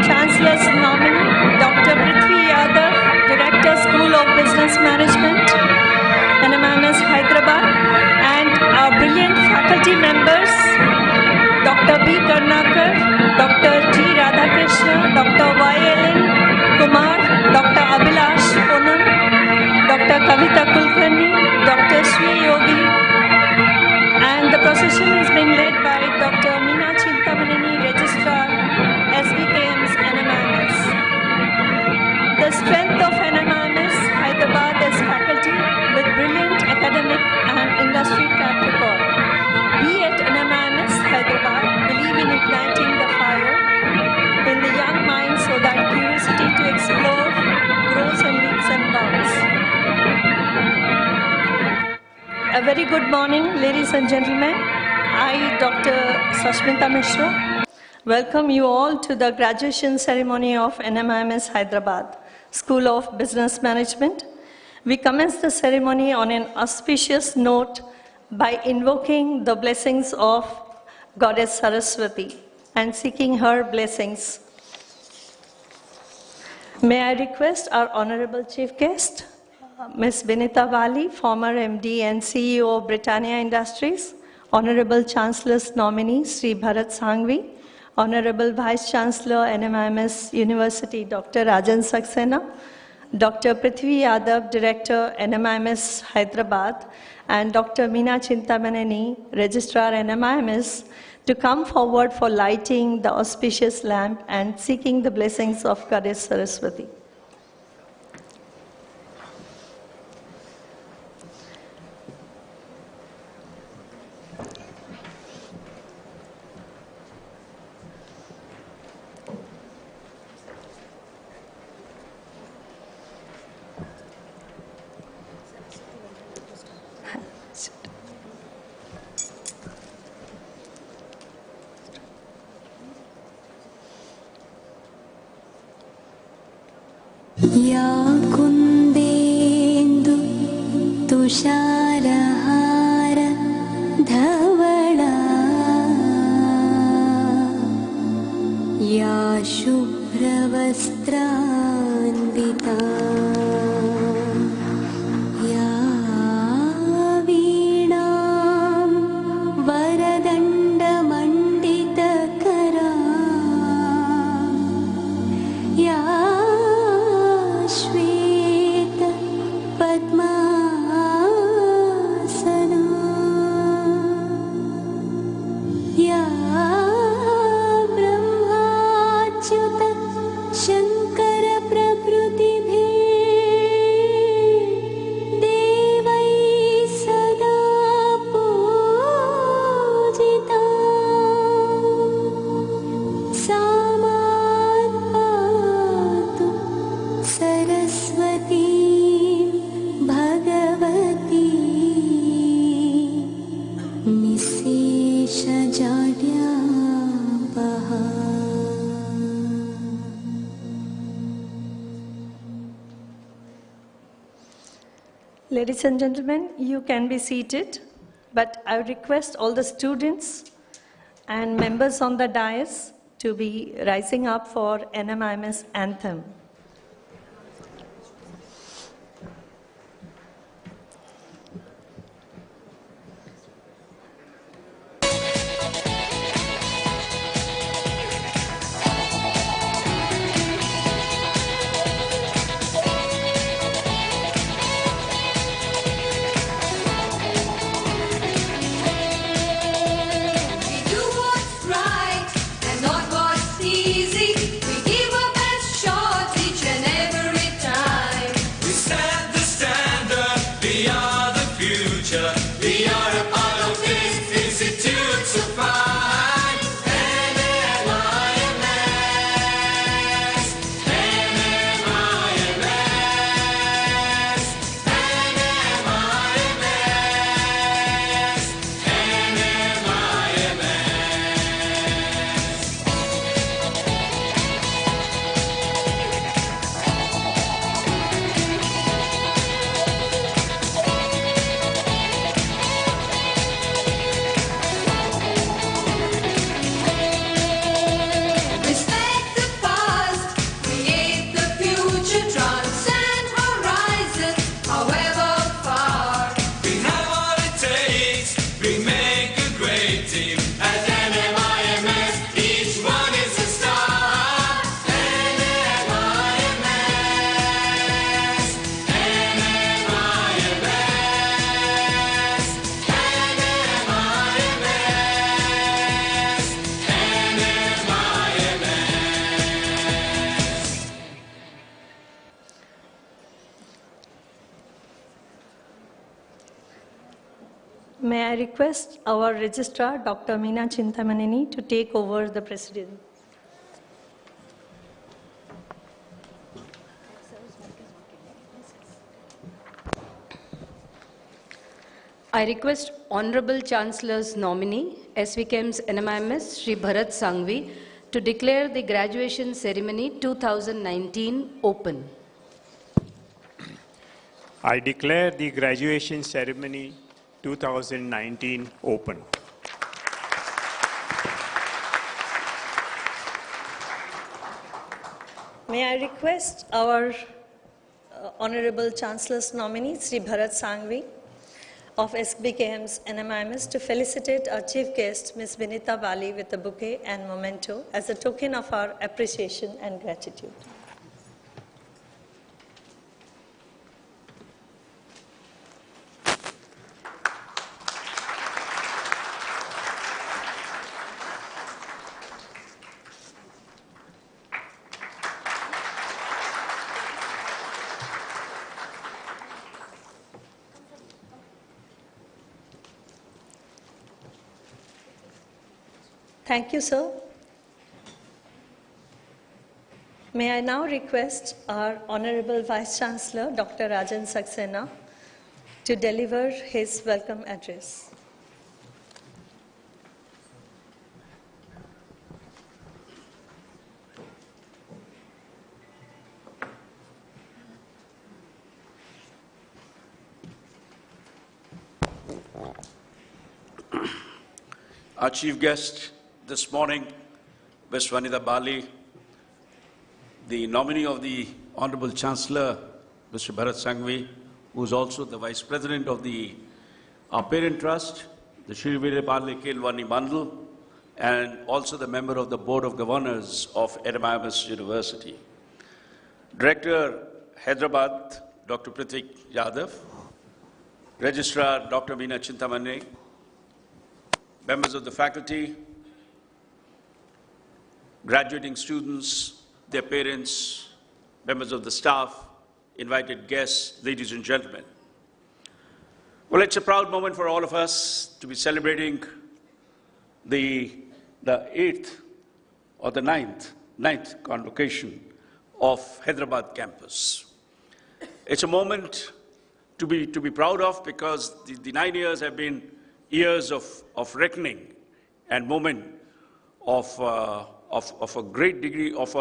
Chancellor's nominee, Dr. Prithvi Yadav, Director, School of Business Management, NMIMS, Hyderabad, and our brilliant faculty members, Dr. B. Karnakar, Dr. G. Radhakrishna, Dr. Y.L.N. Kumar, Dr. Abhilash Ponam, Dr. Kavita Kulkarni, Dr. Sri Yogi, and the procession is being led by Dr. Meena Chintamaneni, Registrar, SVKM's NMIMS. The strength of NMIMS Hyderabad is faculty with brilliant academic and industry track record. We at NMIMS Hyderabad believe in igniting the fire in the young mind so that curiosity to explore grows and leaps and bounds. A very good morning, ladies and gentlemen. I, Dr. Sashmita Mishra, welcome you all to the graduation ceremony of NMIMS Hyderabad, School of Business Management. We commence the ceremony on an auspicious note by invoking the blessings of Goddess Saraswati and seeking her blessings. May I request our Honorable Chief Guest, Ms. Vinita Wali, former MD and CEO of Britannia Industries, Honorable Chancellor's nominee, Sri Bharat Sanghvi, Honorable Vice Chancellor, NMIMS University, Dr. Rajan Saxena, Dr. Prithvi Yadav, Director, NMIMS Hyderabad, and Dr. Meena Chintamaneni, Registrar, NMIMS, to come forward for lighting the auspicious lamp and seeking the blessings of Goddess Saraswati. या कुन्देन्दु तुषारहार धवला या शुभ्रवस्त्रान्विता या वीणां वरदण्डमण्डितकरा या श्वेत पद्मासना या ब्रह्माच्युत शङ्कर प्रभृतिभिः देवैः सदा पूजिता सा मात्पातु Saraswati Bhagwati निःशेषजाड्यापहा। Ladies and gentlemen, you can be seated, but I would request all the students and members on the dais to be rising up for NMIMS anthem. We do what's right and not what's easy. We give our best shot each and every time. We set the standard, we are the future. We are a part of this institute so fine. NMIMS, NMIMS, Respect the past, create the future, transcend horizons, however far. We have all it takes, we make a great team. At NMIMS, each one is a star. NMIMS, NMIMS, May I request our registrar, Dr. Meena Chintamaneni, to take over the presidium. I request Honorable Chancellor's nominee, SVKM's NMIMS, Shri Bharat Sanghvi, to declare the graduation ceremony 2019 open. I declare the graduation ceremony 2019 open. May I request our Honorable Chancellor's nominee, Sri Bharat Sanghvi of SVKM's NMIMS, to felicitate our chief guest, Ms. Vinita Bali, with a bouquet and memento as a token of our appreciation and gratitude. Thank you, sir. May I now request our Honorable Vice Chancellor, Dr. Rajan Saxena, to deliver his welcome address. Our chief guest this morning, Ms. Vanitha Bali, the nominee of the Honorable Chancellor, Mr. Bharat Sanghvi, who is also the Vice President of our Parent Trust, the Shri Veerapalli Kelwani Mandal, and also the member of the Board of Governors of NMIMS University. Director, Hyderabad, Dr. Prithvi Yadav, Registrar, Dr. Meena Chintamani, members of the faculty, graduating students, their parents, members of the staff, invited guests, ladies and gentlemen. Well, it's a proud moment for all of us to be celebrating the 8th or the 9th convocation of Hyderabad campus. It's a moment to be proud of because the 9 years have been years of reckoning and moment of a great degree of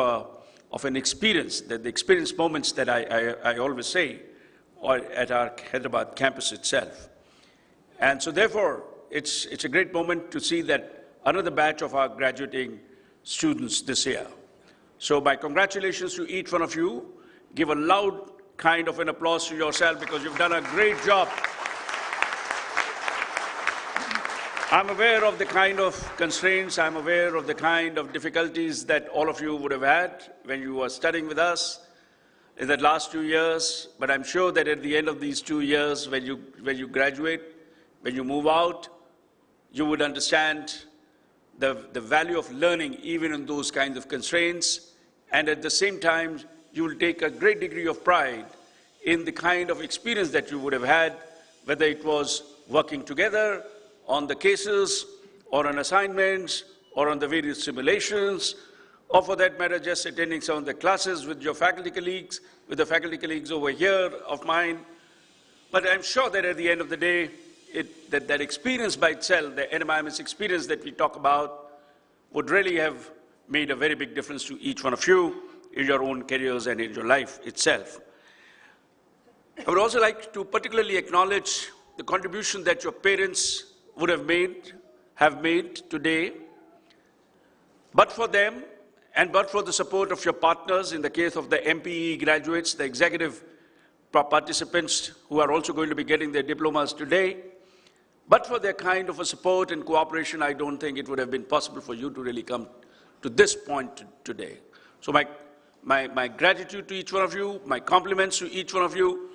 an experience, the experience moments that I always say are at our Hyderabad campus itself. And so therefore, it's a great moment to see that another batch of our graduating students this year. So my congratulations to each one of you. Give a loud kind of an applause to yourself because you've done a great job. I'm aware of the kind of constraints, I'm aware of the kind of difficulties that all of you would have had when you were studying with us in the last 2 years, but I'm sure that at the end of these 2 years, when you graduate, when you move out, you would understand the value of learning even in those kinds of constraints, and at the same time, you will take a great degree of pride in the kind of experience that you would have had, whether it was working together on the cases, or on assignments, or on the various simulations, or for that matter, just attending some of the classes with your faculty colleagues, with the faculty colleagues over here of mine. But I'm sure that at the end of the day, that experience by itself, the NMIMS experience that we talk about, would really have made a very big difference to each one of you in your own careers and in your life itself. I would also like to particularly acknowledge the contribution that your parents would have made today, but for them and but for the support of your partners in the case of the MPE graduates, the executive participants who are also going to be getting their diplomas today, but for their kind of a support and cooperation, I don't think it would have been possible for you to really come to this point today. So my gratitude to each one of you, my compliments to each one of you.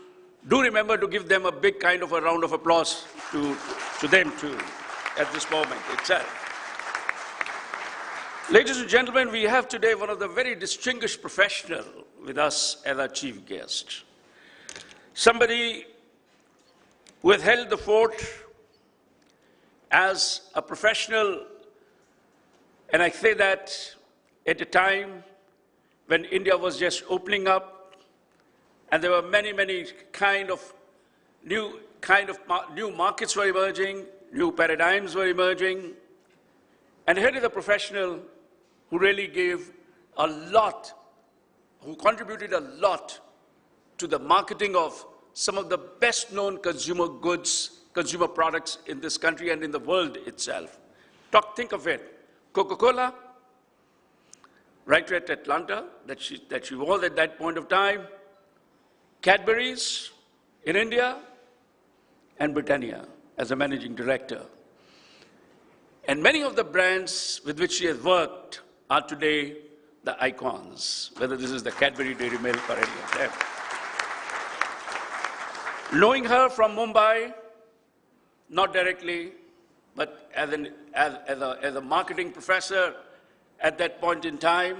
Do remember to give them a big kind of a round of applause to them too at this moment itself. Ladies and gentlemen, we have today one of the very distinguished professionals with us as our chief guest. Somebody who has held the fort as a professional, and I say that at a time when India was just opening up, and there were many new markets were emerging, new paradigms were emerging. And here is a professional who really gave a lot, who contributed a lot to the marketing of some of the best known consumer goods, consumer products in this country and in the world itself. Think of it, Coca-Cola, right at Atlanta, that she was at that point of time, Cadbury's in India, and Britannia as a managing director. And many of the brands with which she has worked are today the icons, whether this is the Cadbury Dairy Milk or any of them. Knowing her from Mumbai, not directly, but as a marketing professor at that point in time,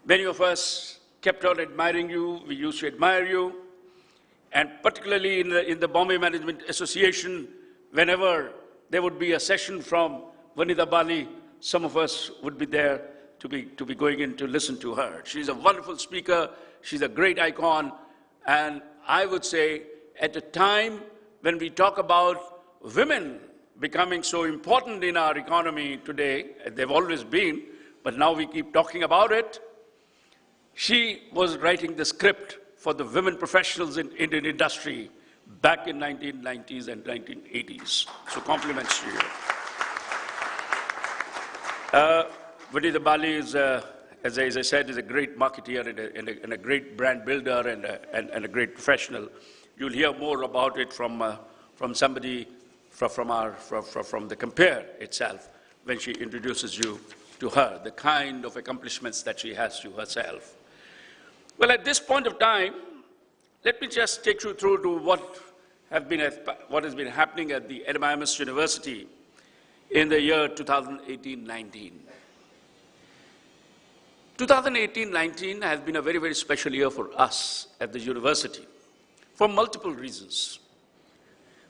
many of us kept on admiring you, we used to admire you, and particularly in the Bombay Management Association, whenever there would be a session from Vanitha Bali, some of us would be there to be going in to listen to her. She's a wonderful speaker. She's a great icon. And I would say at a time when we talk about women becoming so important in our economy today, they've always been, but now we keep talking about it. She was writing the script for the women professionals in Indian industry back in 1990s and 1980s. So compliments to you. Vanitha Bali is, as I said, is a great marketeer and a great brand builder and a great professional. You'll hear more about it from somebody from the Compare itself when she introduces you to her, the kind of accomplishments that she has to herself. Well, at this point of time, let me just take you through to what has been happening at the NMIMS University in the year 2018-19. 2018-19 has been a very, very special year for us at the university for multiple reasons.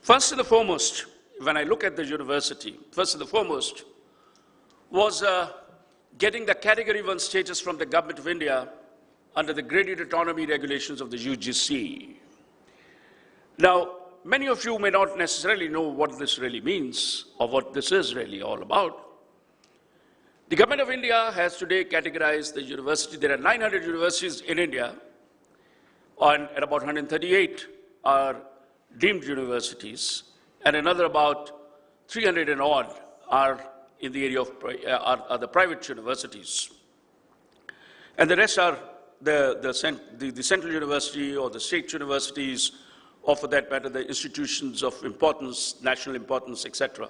First and the foremost, when I look at the university, first and the foremost was getting the Category 1 status from the Government of India under the graded autonomy regulations of the UGC. Now, many of you may not necessarily know what this really means or what this is really all about. The Government of India has today categorized the university. There are 900 universities in India, and about 138 are deemed universities, and another about 300 and odd are in the area of are the private universities. And the rest are the central university or the state universities, or for that matter, the institutions of importance, national importance, etc.,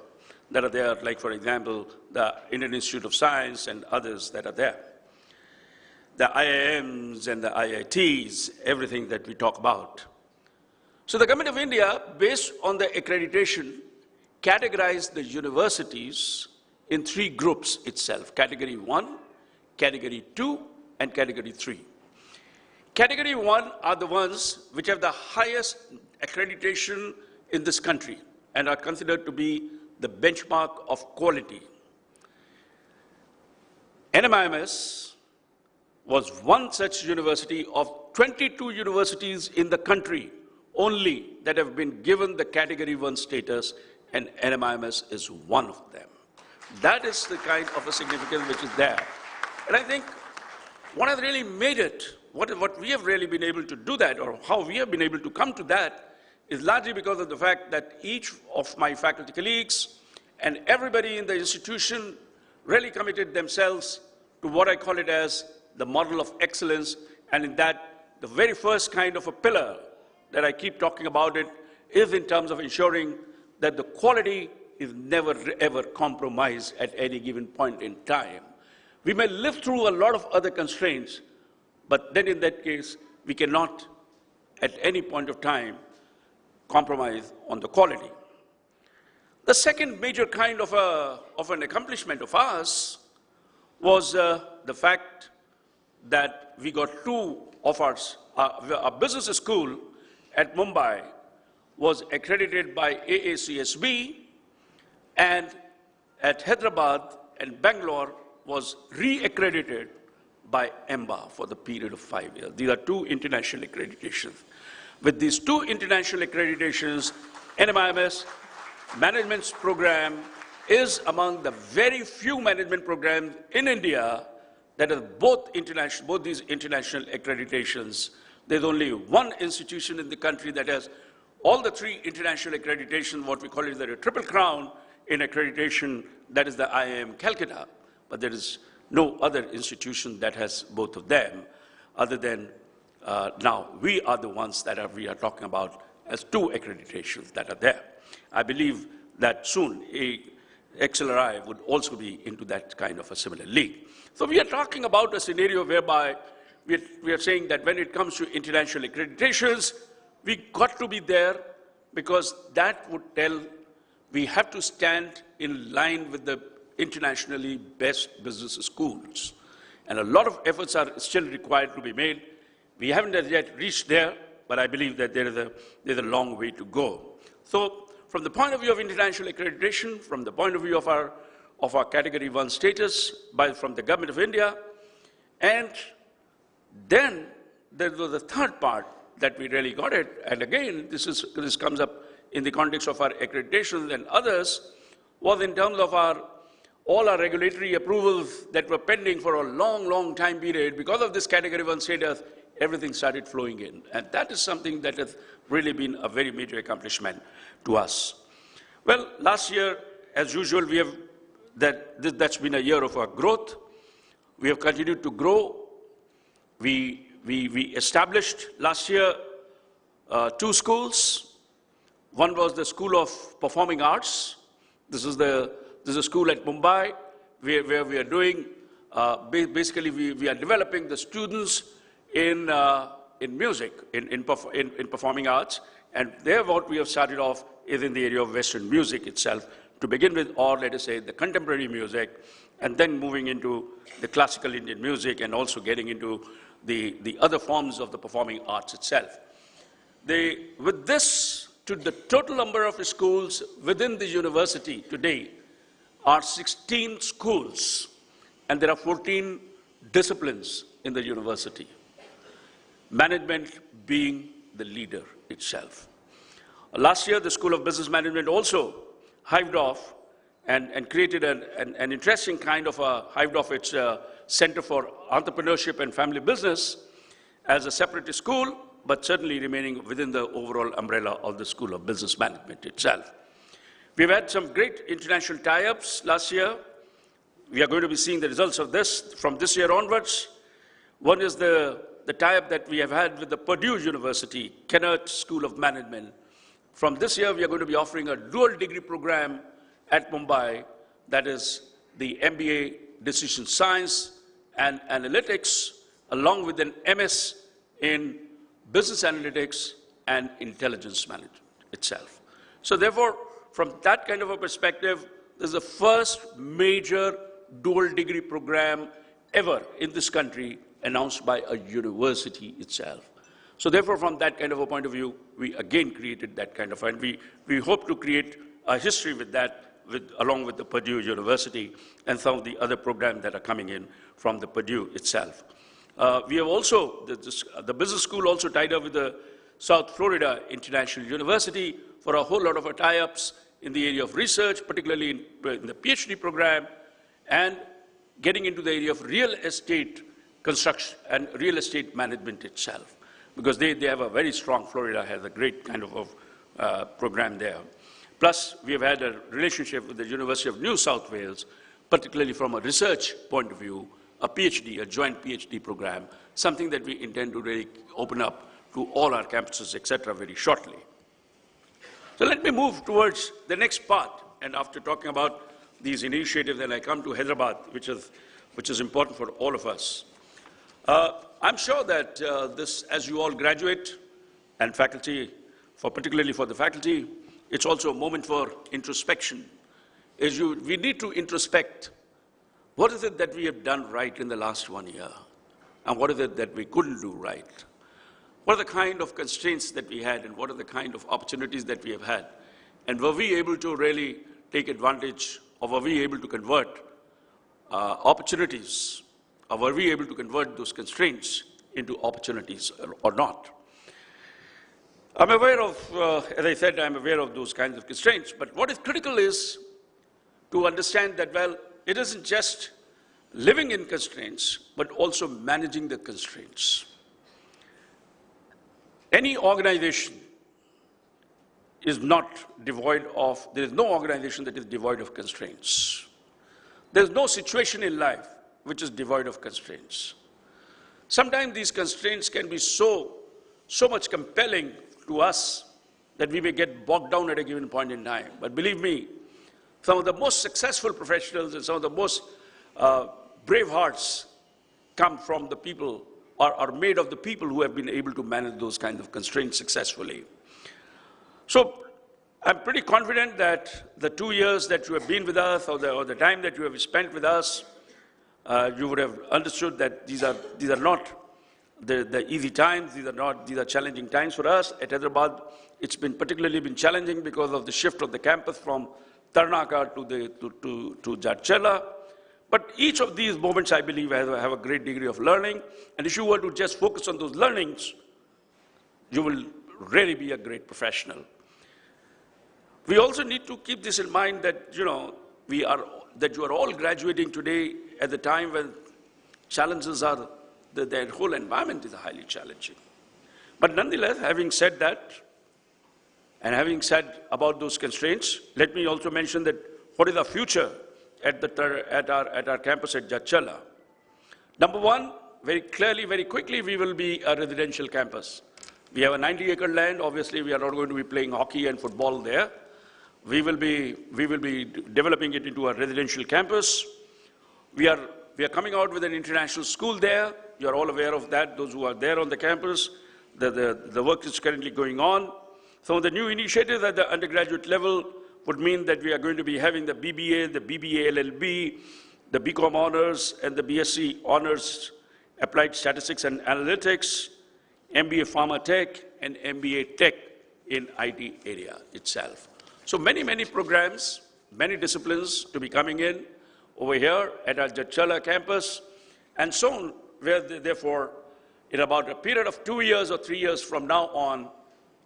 that are there, like, for example, the Indian Institute of Science and others that are there. The IIMs and the IITs, everything that we talk about. So the Government of India, based on the accreditation, categorized the universities in 3 groups itself: Category 1, Category 2, and Category 3. Category 1 are the ones which have the highest accreditation in this country and are considered to be the benchmark of quality. NMIMS was one such university of 22 universities in the country only that have been given the Category 1 status, and NMIMS is one of them. That is the kind of a significance which is there. And I think what has really made it, what we have really been able to do that, or how we have been able to come to that, is largely because of the fact that each of my faculty colleagues and everybody in the institution really committed themselves to what I call it as the model of excellence, and in that, the very first kind of a pillar that I keep talking about it is in terms of ensuring that the quality is never ever compromised at any given point in time. We may live through a lot of other constraints, but then in that case, we cannot at any point of time compromise on the quality. The second major kind of an accomplishment of ours was the fact that we got 2 of our business school at Mumbai was accredited by AACSB, and at Hyderabad and Bangalore was re-accredited by EMBA for the period of 5 years. These are 2 international accreditations. With these 2 international accreditations, NMIMS management's program is among the very few management programs in India that have both these international accreditations. There's only one institution in the country that has all the 3 international accreditations, what we call it the triple crown in accreditation, that is the IIM Calcutta. But there is no other institution that has both of them, other than now we are the ones that we are talking about as 2 accreditations that are there. I believe that soon XLRI would also be into that kind of a similar league. So we are talking about a scenario whereby we are saying that when it comes to international accreditations, we got to be there, because that would tell we have to stand in line with the internationally best business schools. And a lot of efforts are still required to be made. We haven't as yet reached there, but I believe that there's a long way to go. So from the point of view of international accreditation, from the point of view of of our Category 1 status from the Government of India. And then there was the third part that we really got it. And again, this comes up in the context of our accreditations and others, was in terms of all our regulatory approvals that were pending for a long, long time period. Because of this Category 1 status, everything started flowing in. And that is something that has really been a very major accomplishment to us. Well, last year, as usual, we have that's been a year of our growth. We have continued to grow. We established last year 2 schools. One was the School of Performing Arts. This is a school at Mumbai where we are doing, basically we are developing the students in music, in performing arts. And there what we have started off is in the area of Western music itself, to begin with, or let us say the contemporary music, and then moving into the classical Indian music and also getting into the other forms of the performing arts itself. With this, to the total number of schools within the university today are 16 schools, and there are 14 disciplines in the university, management being the leader itself. Last year, the School of Business Management also hived off and created an interesting kind of hived off its Center for Entrepreneurship and Family Business as a separate school, but certainly remaining within the overall umbrella of the School of Business Management itself. We've had some great international tie-ups last year. We are going to be seeing the results of this from this year onwards. One is the tie-up that we have had with the Purdue University, Kennard School of Management. From this year, we are going to be offering a dual degree program at Mumbai, that is the MBA Decision Science and Analytics, along with an MS in Business Analytics and Intelligence Management itself. So therefore, from that kind of a perspective, this is the first major dual degree program ever in this country announced by a university itself. So therefore, from that kind of a point of view, we again created that kind of, and we hope to create a history with that, along with the Purdue University and some of the other programs that are coming in from the Purdue itself. We have also, the business school also tied up with the South Florida International University for a whole lot of tie-ups in the area of research, particularly in the PhD program, and getting into the area of real estate construction and real estate management itself, because they have a very strong, Florida has a great kind of program there. Plus, we have had a relationship with the University of New South Wales, particularly from a research point of view, a PhD, a joint PhD program, something that we intend to really open up to all our campuses, etc., very shortly. So let me move towards the next part. And after talking about these initiatives, then I come to Hyderabad, which is important for all of us. I'm sure that this, as you all graduate, and faculty, particularly for the faculty, it's also a moment for introspection. We need to introspect. What is it that we have done right in the last 1 year? And what is it that we couldn't do right? What are the kind of constraints that we had, and what are the kind of opportunities that we have had? And were we able to really take advantage, or were we able to convert opportunities, or were we able to convert those constraints into opportunities or not? I'm aware of, as I said, I'm aware of those kinds of constraints, but what is critical is to understand that, well, it isn't just living in constraints, but also managing the constraints. Any organization is not devoid of, there is no organization that is devoid of constraints. There is no situation in life which is devoid of constraints. Sometimes these constraints can be so much compelling to us that we may get bogged down at a given point in time. But believe me, some of the most successful professionals and some of the most brave hearts come from the people, or are made of the people who have been able to manage those kinds of constraints successfully. So I'm pretty confident that the 2 years that you have been with us, or the time that you have spent with us, you would have understood that these are not the easy times. These are challenging times for us at Hyderabad. It's particularly been challenging because of the shift of the campus from Tarnaka to Jachela. But each of these moments, I believe, have a great degree of learning. And if you were to just focus on those learnings, you will really be a great professional. We also need to keep this in mind that, you are all graduating today at the time when challenges are, their whole environment is highly challenging. But nonetheless, having said that, and having said about those constraints, let me also mention that what is our future at our campus at Jachela. Number one, very clearly, very quickly, we will be a residential campus. We have a 90-acre land. Obviously, we are not going to be playing hockey and football there. We will be developing it into a residential campus. We are coming out with an international school there. You are all aware of that, those who are there on the campus. The work is currently going on. Some of the new initiatives at the undergraduate level would mean that we are going to be having the BBA, the BBA LLB, the BCom honors, and the BSc honors, applied statistics and analytics, MBA Pharma Tech, and MBA Tech in IT area itself. So many programs, many disciplines to be coming in over here at our Jachela campus, and so on, where therefore, in about a period of 2 years or 3 years from now on,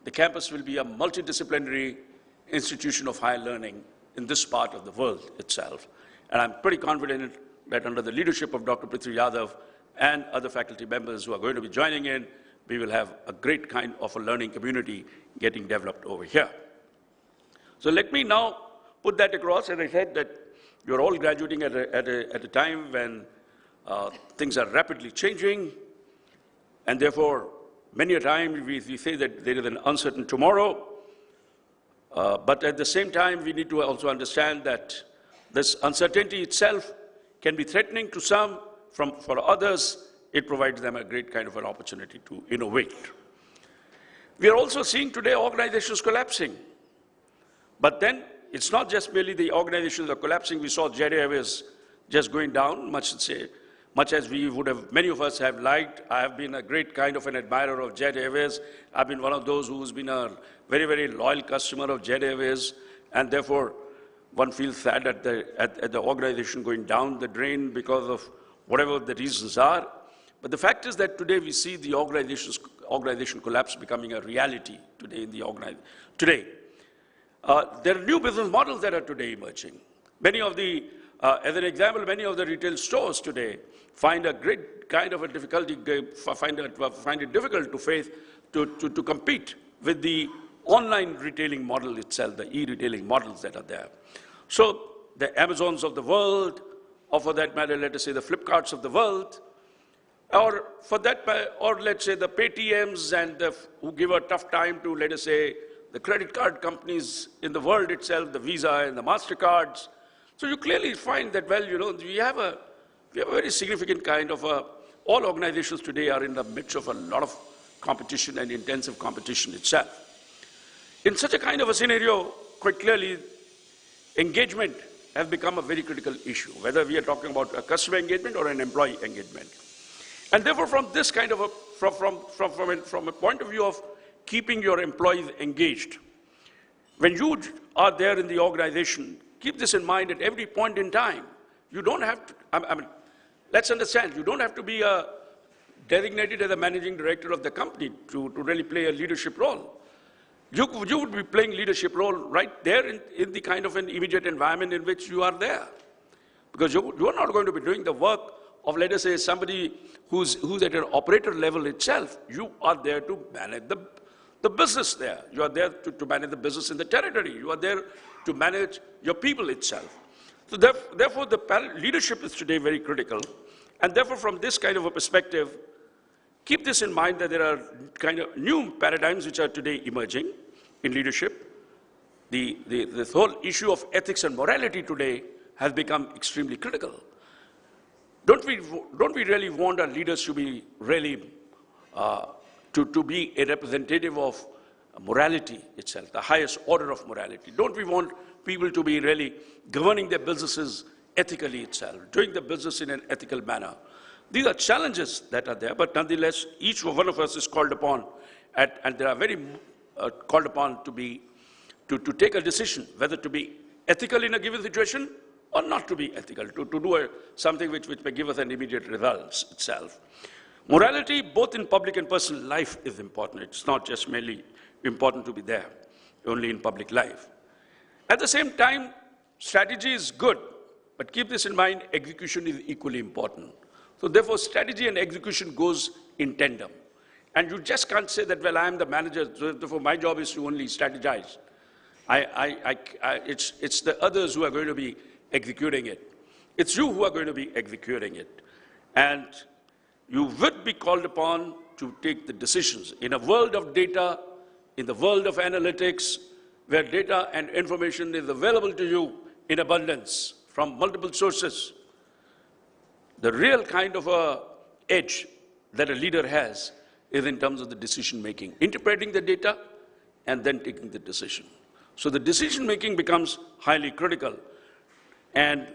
the campus will be a multidisciplinary institution of higher learning in this part of the world itself. And I'm pretty confident that under the leadership of Dr. Prithvi Yadav and other faculty members who are going to be joining in, we will have a great kind of a learning community getting developed over here. So let me now put that across. As I said, that you're all graduating at a time when things are rapidly changing, and therefore, many a time we say that there is an uncertain tomorrow, but at the same time, we need to also understand that this uncertainty itself can be threatening to some. For others, it provides them a great kind of an opportunity to innovate. We are also seeing today organizations collapsing. But then, it's not just merely the organizations are collapsing. We saw Jet Airways just going down, much as we would have, many of us have liked. I have been a great kind of an admirer of Jet Airways. I've been one of those who's been a very loyal customer of Jet Airways, and therefore, one feels sad at the organization going down the drain because of whatever the reasons are. But the fact is that today we see the organization collapse becoming a reality today in the organization. Today, there are new business models that are today emerging. Many of the, as an example, many of the retail stores today find a great kind of a difficulty, find it difficult to face, to compete with the online retailing model itself, the e-retailing models that are there. So the Amazons of the world, or for that matter, let us say the Flipkarts of the world, or for that, or let's say the Paytms and who give a tough time to, let us say, the credit card companies in the world itself, the Visa and the MasterCards. So you clearly find that, well, we have a very significant kind of all organizations today are in the midst of a lot of competition and intensive competition itself. In such a kind of a scenario, quite clearly, engagement has become a very critical issue, whether we are talking about a customer engagement or an employee engagement. And therefore, from this kind of from a point of view of keeping your employees engaged, when you are there in the organization, keep this in mind at every point in time. You don't have to, let's understand, you don't have to be designated as a managing director of the company to really play a leadership role. You would be playing leadership role right there in the kind of an immediate environment in which you are there. Because you are not going to be doing the work of, let us say, somebody who's at an operator level itself. You are there to manage the business there. You are there to manage the business in the territory. You are there to manage your people itself. So therefore, the leadership is today very critical. And therefore, from this kind of a perspective, keep this in mind that there are kind of new paradigms which are today emerging in leadership. This whole issue of ethics and morality today has become extremely critical. Don't we really want our leaders to be really to be a representative of morality itself, the highest order of morality? Don't we want people to be really governing their businesses ethically itself, doing the business in an ethical manner? These are challenges that are there, but nonetheless, each one of us is called upon, and they are very called upon to take a decision whether to be ethical in a given situation or not to be ethical, to do something which may give us an immediate results itself. Morality, both in public and personal life, is important. It's not just merely important to be there, only in public life. At the same time, strategy is good, but keep this in mind, execution is equally important. So therefore, strategy and execution goes in tandem. And you just can't say that, well, I am the manager, so therefore my job is to only strategize. It's the others who are going to be executing it. It's you who are going to be executing it. And you would be called upon to take the decisions. In a world of data, in the world of analytics, where data and information is available to you in abundance from multiple sources, the real kind of a edge that a leader has is in terms of the decision making, interpreting the data and then taking the decision. So the decision making becomes highly critical. And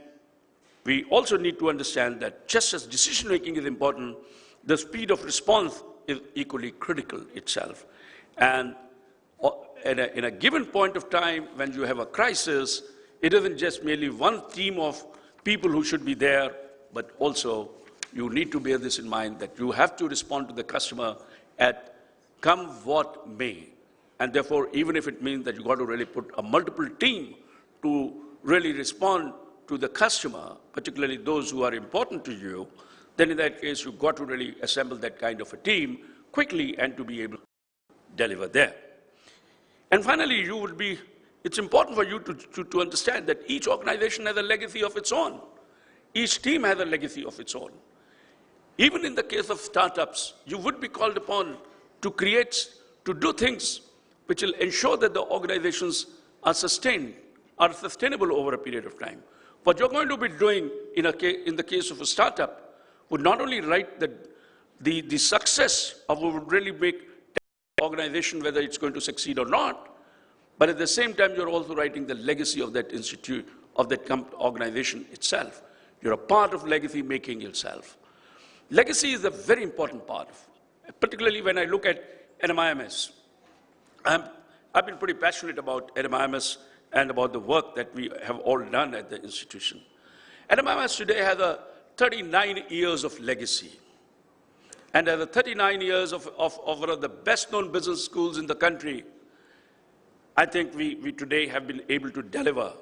we also need to understand that just as decision making is important, the speed of response is equally critical itself. And in a given point of time, when you have a crisis, it isn't just merely one team of people who should be there, but also you need to bear this in mind that you have to respond to the customer at come what may. And therefore, even if it means that you've got to really put a multiple team to really respond to the customer, particularly those who are important to you, then in that case, you've got to really assemble that kind of a team quickly and to be able to deliver there. And finally, it's important for you to understand that each organization has a legacy of its own. Each team has a legacy of its own. Even in the case of startups, you would be called upon to do things which will ensure that the organizations are sustainable over a period of time. What you're going to be doing in the case of a startup would not only write the success of what would really make the organization, whether it's going to succeed or not, but at the same time, you're also writing the legacy of that institute, of that organization itself. You're a part of legacy making yourself. Legacy is a very important part, particularly when I look at NMIMS. I've been pretty passionate about NMIMS and about the work that we have all done at the institution. NMIMS today has 39 years of legacy. And as 39 years of one of the best-known business schools in the country, I think we today have been able to deliver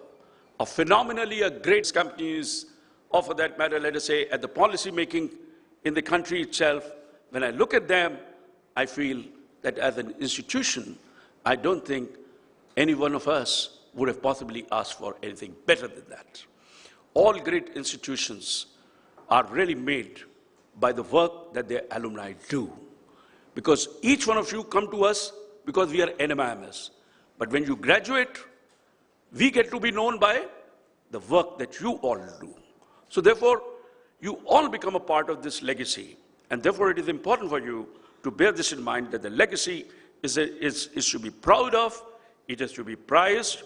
a phenomenally great companies, or for that matter, let us say, at the policy making in the country itself. When I look at them, I feel that as an institution, I don't think any one of us would have possibly asked for anything better than that. All great institutions are really made by the work that their alumni do. Because each one of you come to us because we are NMIMS. But when you graduate, we get to be known by the work that you all do. So therefore, you all become a part of this legacy. And therefore, it is important for you to bear this in mind, that the legacy is to be proud of, it is to be prized,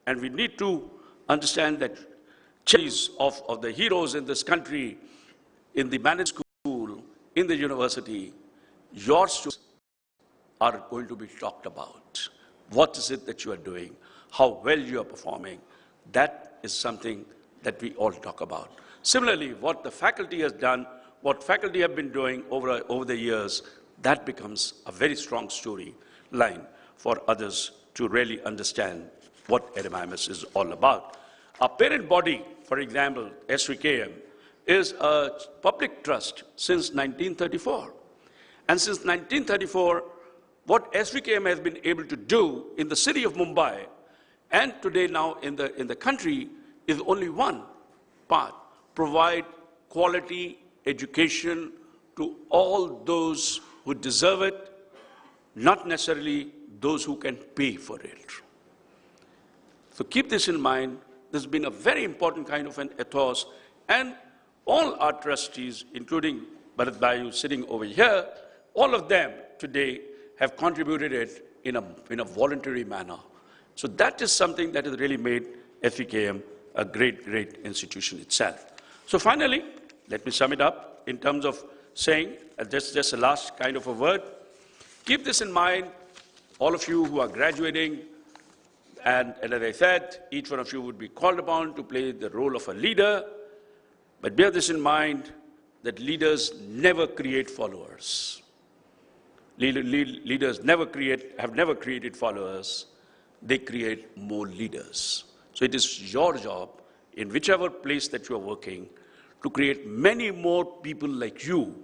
and we need to understand that of the heroes in this country, in the managed school, in the university, your students are going to be talked about. What is it that you are doing? How well you are performing? That is something that we all talk about. Similarly, what the faculty has done, what faculty have been doing over the years, that becomes a very strong storyline for others to really understand what NMIMS is all about. Our parent body, for example, SVKM, is a public trust since 1934. And since 1934, what SVKM has been able to do in the city of Mumbai and today now in the country is only one part: provide quality education to all those who deserve it, not necessarily those who can pay for it. So keep this in mind. This has been a very important kind of an ethos, and all our trustees, including Bharat Bayu sitting over here, all of them today have contributed it in a voluntary manner. So that is something that has really made SVKM a great, great institution itself. So finally, let me sum it up in terms of saying, just a last kind of a word. Keep this in mind, all of you who are graduating, And as I said, each one of you would be called upon to play the role of a leader. But bear this in mind, that leaders never create followers. Leaders have never created followers. They create more leaders. So it is your job, in whichever place that you are working, to create many more people like you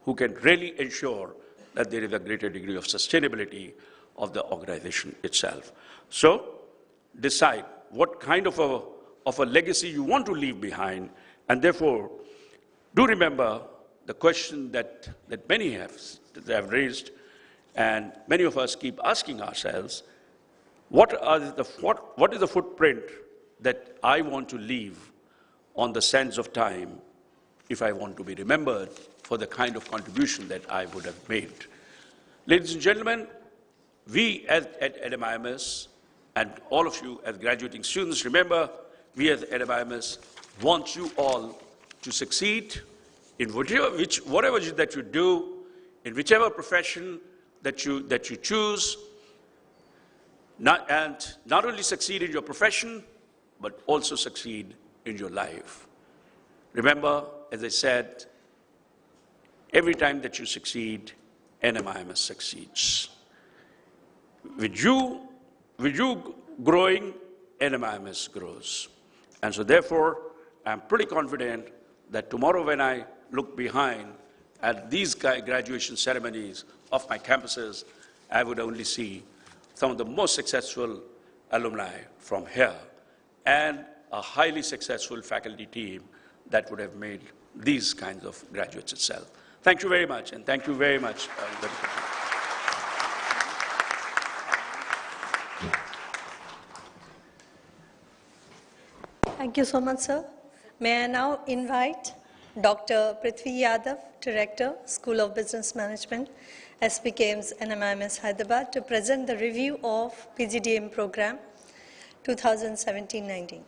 who can really ensure that there is a greater degree of sustainability of the organization itself. So decide what kind of a legacy you want to leave behind, and therefore do remember the question that many have raised, and many of us keep asking ourselves, what is the footprint that I want to leave on the sands of time if I want to be remembered for the kind of contribution that I would have made? Ladies and gentlemen, we at NMIMS and all of you as graduating students, remember, we as NMIMS want you all to succeed in whatever that you do, in whichever profession that you choose, and not only succeed in your profession, but also succeed in your life. Remember, as I said, every time that you succeed, NMIMS succeeds. With you growing, NMIMS grows. And so therefore, I'm pretty confident that tomorrow when I look behind at these graduation ceremonies of my campuses, I would only see some of the most successful alumni from here and a highly successful faculty team that would have made these kinds of graduates itself. Thank you very much, and thank you very much. Thank you so much, sir. May I now invite Dr. Prithvi Yadav, Director, School of Business Management, SVKM's NMIMS Hyderabad, to present the review of PGDM program 2017-19.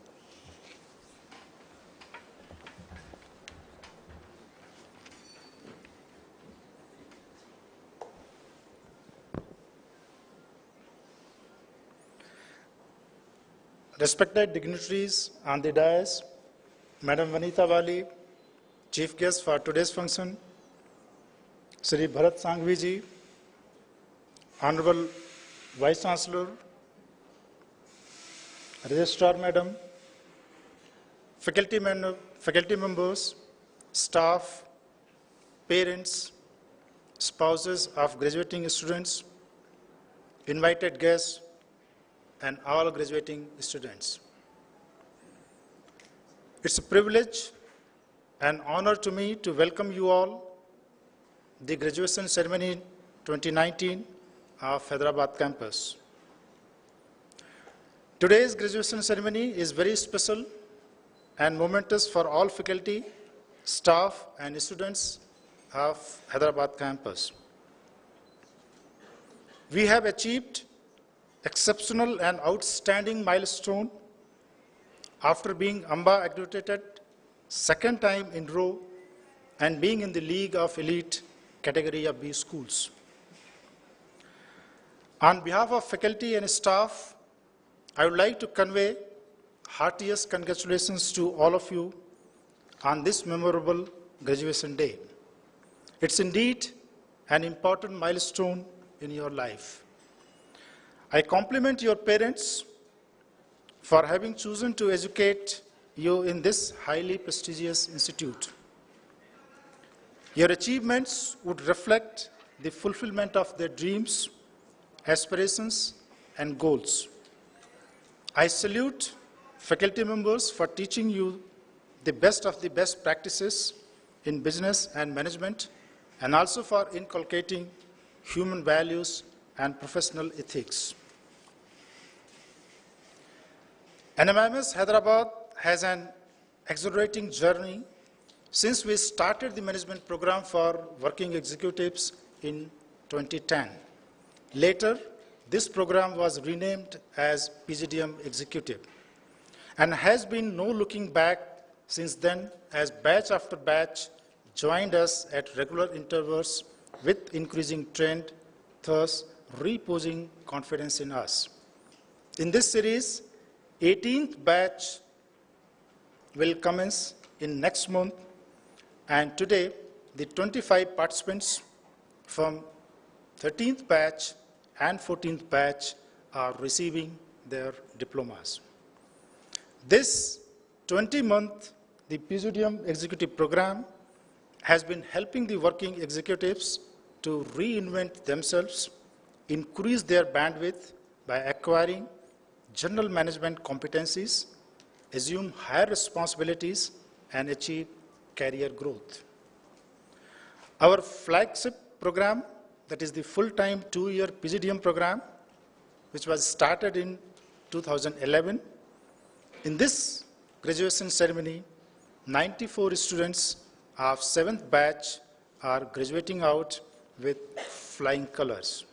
Respected dignitaries on the dais, Madam Vanita Wali, Chief Guest for today's function, Shri Bharat Sanghvi ji, Honorable Vice Chancellor, Registrar Madam, faculty members, staff, parents, spouses of graduating students, invited guests, and all graduating students. It's a privilege and honor to me to welcome you all the graduation ceremony 2019 of Hyderabad campus. Today's graduation ceremony is very special and momentous for all faculty, staff, and students of Hyderabad campus. We have achieved exceptional and outstanding milestone after being AMBA accredited second time in row and being in the League of Elite category of B schools. On behalf of faculty and staff, I would like to convey heartiest congratulations to all of you on this memorable graduation day. It's indeed an important milestone in your life. I compliment your parents for having chosen to educate you in this highly prestigious institute. Your achievements would reflect the fulfillment of their dreams, aspirations, and goals. I salute faculty members for teaching you the best of the best practices in business and management, and also for inculcating human values and professional ethics. NMIMS Hyderabad has an exhilarating journey since we started the management program for working executives in 2010. Later, this program was renamed as PGDM Executive and has been no looking back since then, as batch after batch joined us at regular intervals with increasing trend, thus reposing confidence in us. In this series, 18th batch will commence in next month, and today the 25 participants from 13th batch and 14th batch are receiving their diplomas. This 20-month, the Presidium Executive Program has been helping the working executives to reinvent themselves, increase their bandwidth by acquiring general management competencies, assume higher responsibilities, and achieve career growth. Our flagship program, that is the full-time 2-year Presidium program, which was started in 2011. In this graduation ceremony, 94 students of 7th batch are graduating out with flying colors.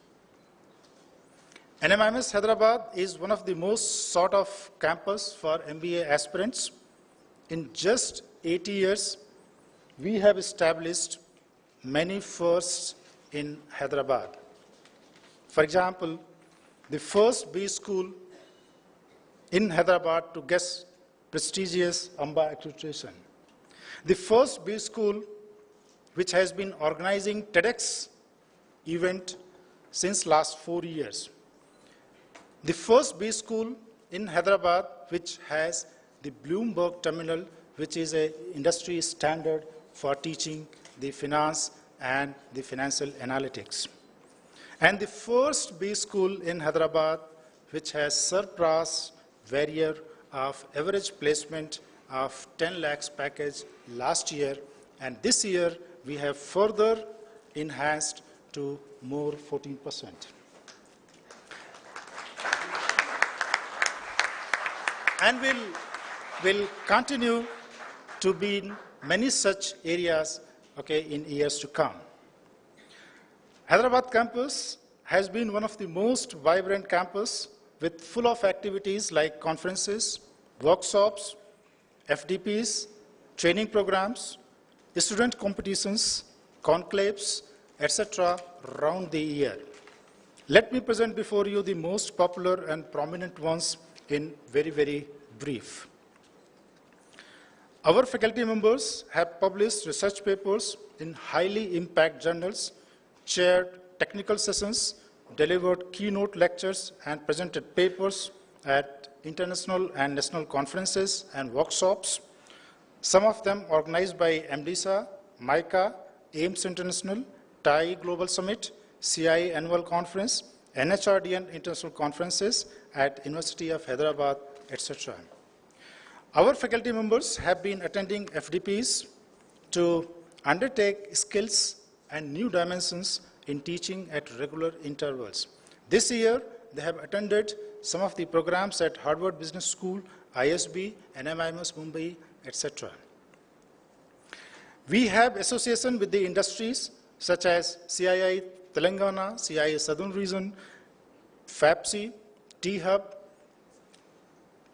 NMIMS Hyderabad is one of the most sought of campus for MBA aspirants. In just 80 years, we have established many firsts in Hyderabad. For example, the first B school in Hyderabad to get prestigious AMBA accreditation. The first B school which has been organizing TEDx event since last 4 years. The first B school in Hyderabad which has the Bloomberg terminal, which is an industry standard for teaching the finance and the financial analytics. And the first B school in Hyderabad which has surpassed barrier of average placement of 10 lakhs package last year, and this year we have further enhanced to more 14%. And will continue to be in many such areas, in years to come. Hyderabad campus has been one of the most vibrant campus with full of activities like conferences, workshops, FDPs, training programs, student competitions, conclaves, etc. around the year. Let me present before you the most popular and prominent ones in very, very brief. Our faculty members have published research papers in highly impact journals, chaired technical sessions, delivered keynote lectures, and presented papers at international and national conferences and workshops, some of them organized by MDSA, MICA, AIMS International, TAI Global Summit, CI Annual Conference, NHRDN International Conferences at University of Hyderabad, etc. Our faculty members have been attending FDPs to undertake skills and new dimensions in teaching at regular intervals. This year, they have attended some of the programs at Harvard Business School, ISB, NMIMS Mumbai, etc. We have association with the industries such as CII Telangana, CII Southern Region, FAPSI, T-Hub,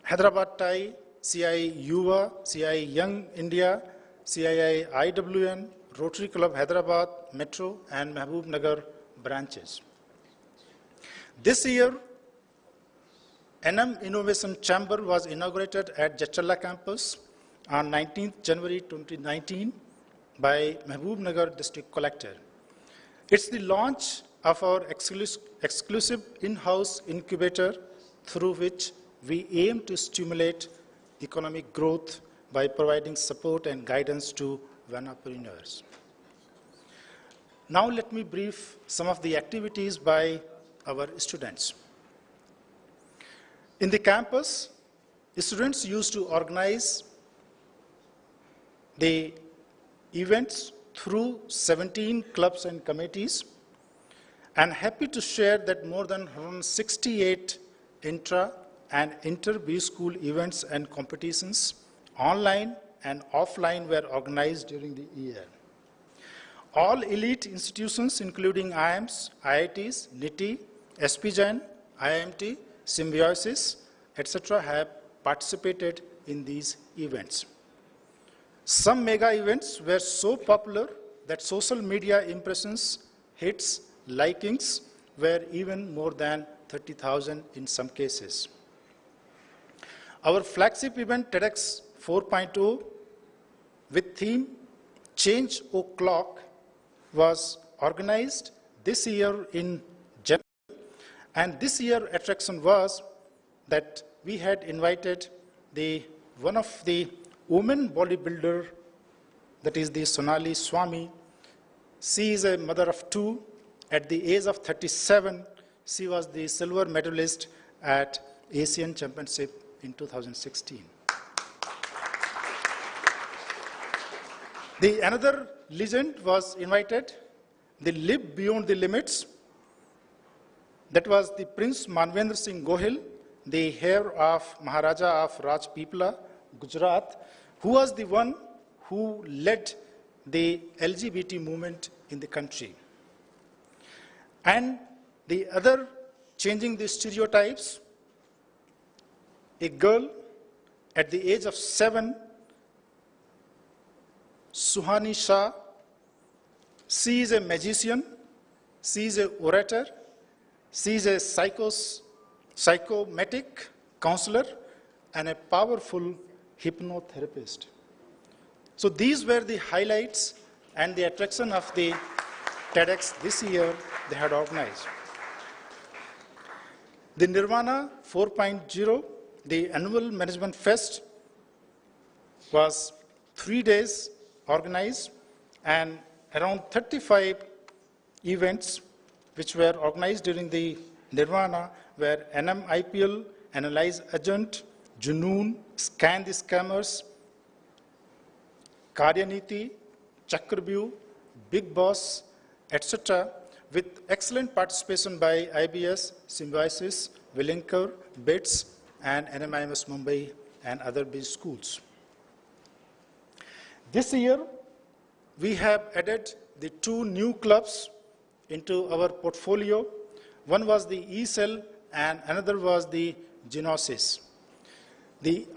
Hyderabad TAI, CII Yuva, CII Young India, CII IWN, Rotary Club Hyderabad, Metro, and Mahbub Nagar branches. This year, NM Innovation Chamber was inaugurated at Jachalla campus on 19th January 2019 by Mahbub Nagar District Collector. It's the launch of our exclusive in-house incubator through which we aim to stimulate economic growth by providing support and guidance to entrepreneurs. Now let me brief some of the activities by our students. In the campus, students used to organize the events through 17 clubs and committees. I'm happy to share that more than 168 intra and inter-B school events and competitions, online and offline, were organized during the year. All elite institutions, including IIMs, IITs, NITI, SPJAN, IIMT, Symbiosis, etc., have participated in these events. Some mega events were so popular that social media impressions, hits, likings were even more than 30,000 in some cases. Our flagship event, TEDx 4.0, with theme Change O'Clock, was organized this year in January. And this year attraction was that we had invited one of the women bodybuilder, that is the Sonali Swami. She is a mother of two. At the age of 37, she was the silver medalist at Asian Championship in 2016. Another legend was invited, the Live Beyond the Limits. That was the Prince Manvendra Singh Gohil, the heir of Maharaja of Rajpipla, Gujarat, who was the one who led the LGBT movement in the country. And the other, changing the stereotypes, a girl at the age of 7, Suhani Shah, she is a magician, she is an orator, she is a psychomatic counselor, and a powerful hypnotherapist. So these were the highlights and the attraction of the TEDx this year they had organized. The Nirvana 4.0, the annual management fest, was 3 days organized, and around 35 events which were organized during the Nirvana were NMIPL, Analyze Agent, Junoon, Scan the Scammers, Karyaniti, Chakrabhu, Big Boss, etc., with excellent participation by IBS, Symbiosis, Willinkar, BITS, and NMIMS Mumbai and other big schools. This year, we have added the 2 new clubs into our portfolio. One was the E-Cell and another was the Genosis.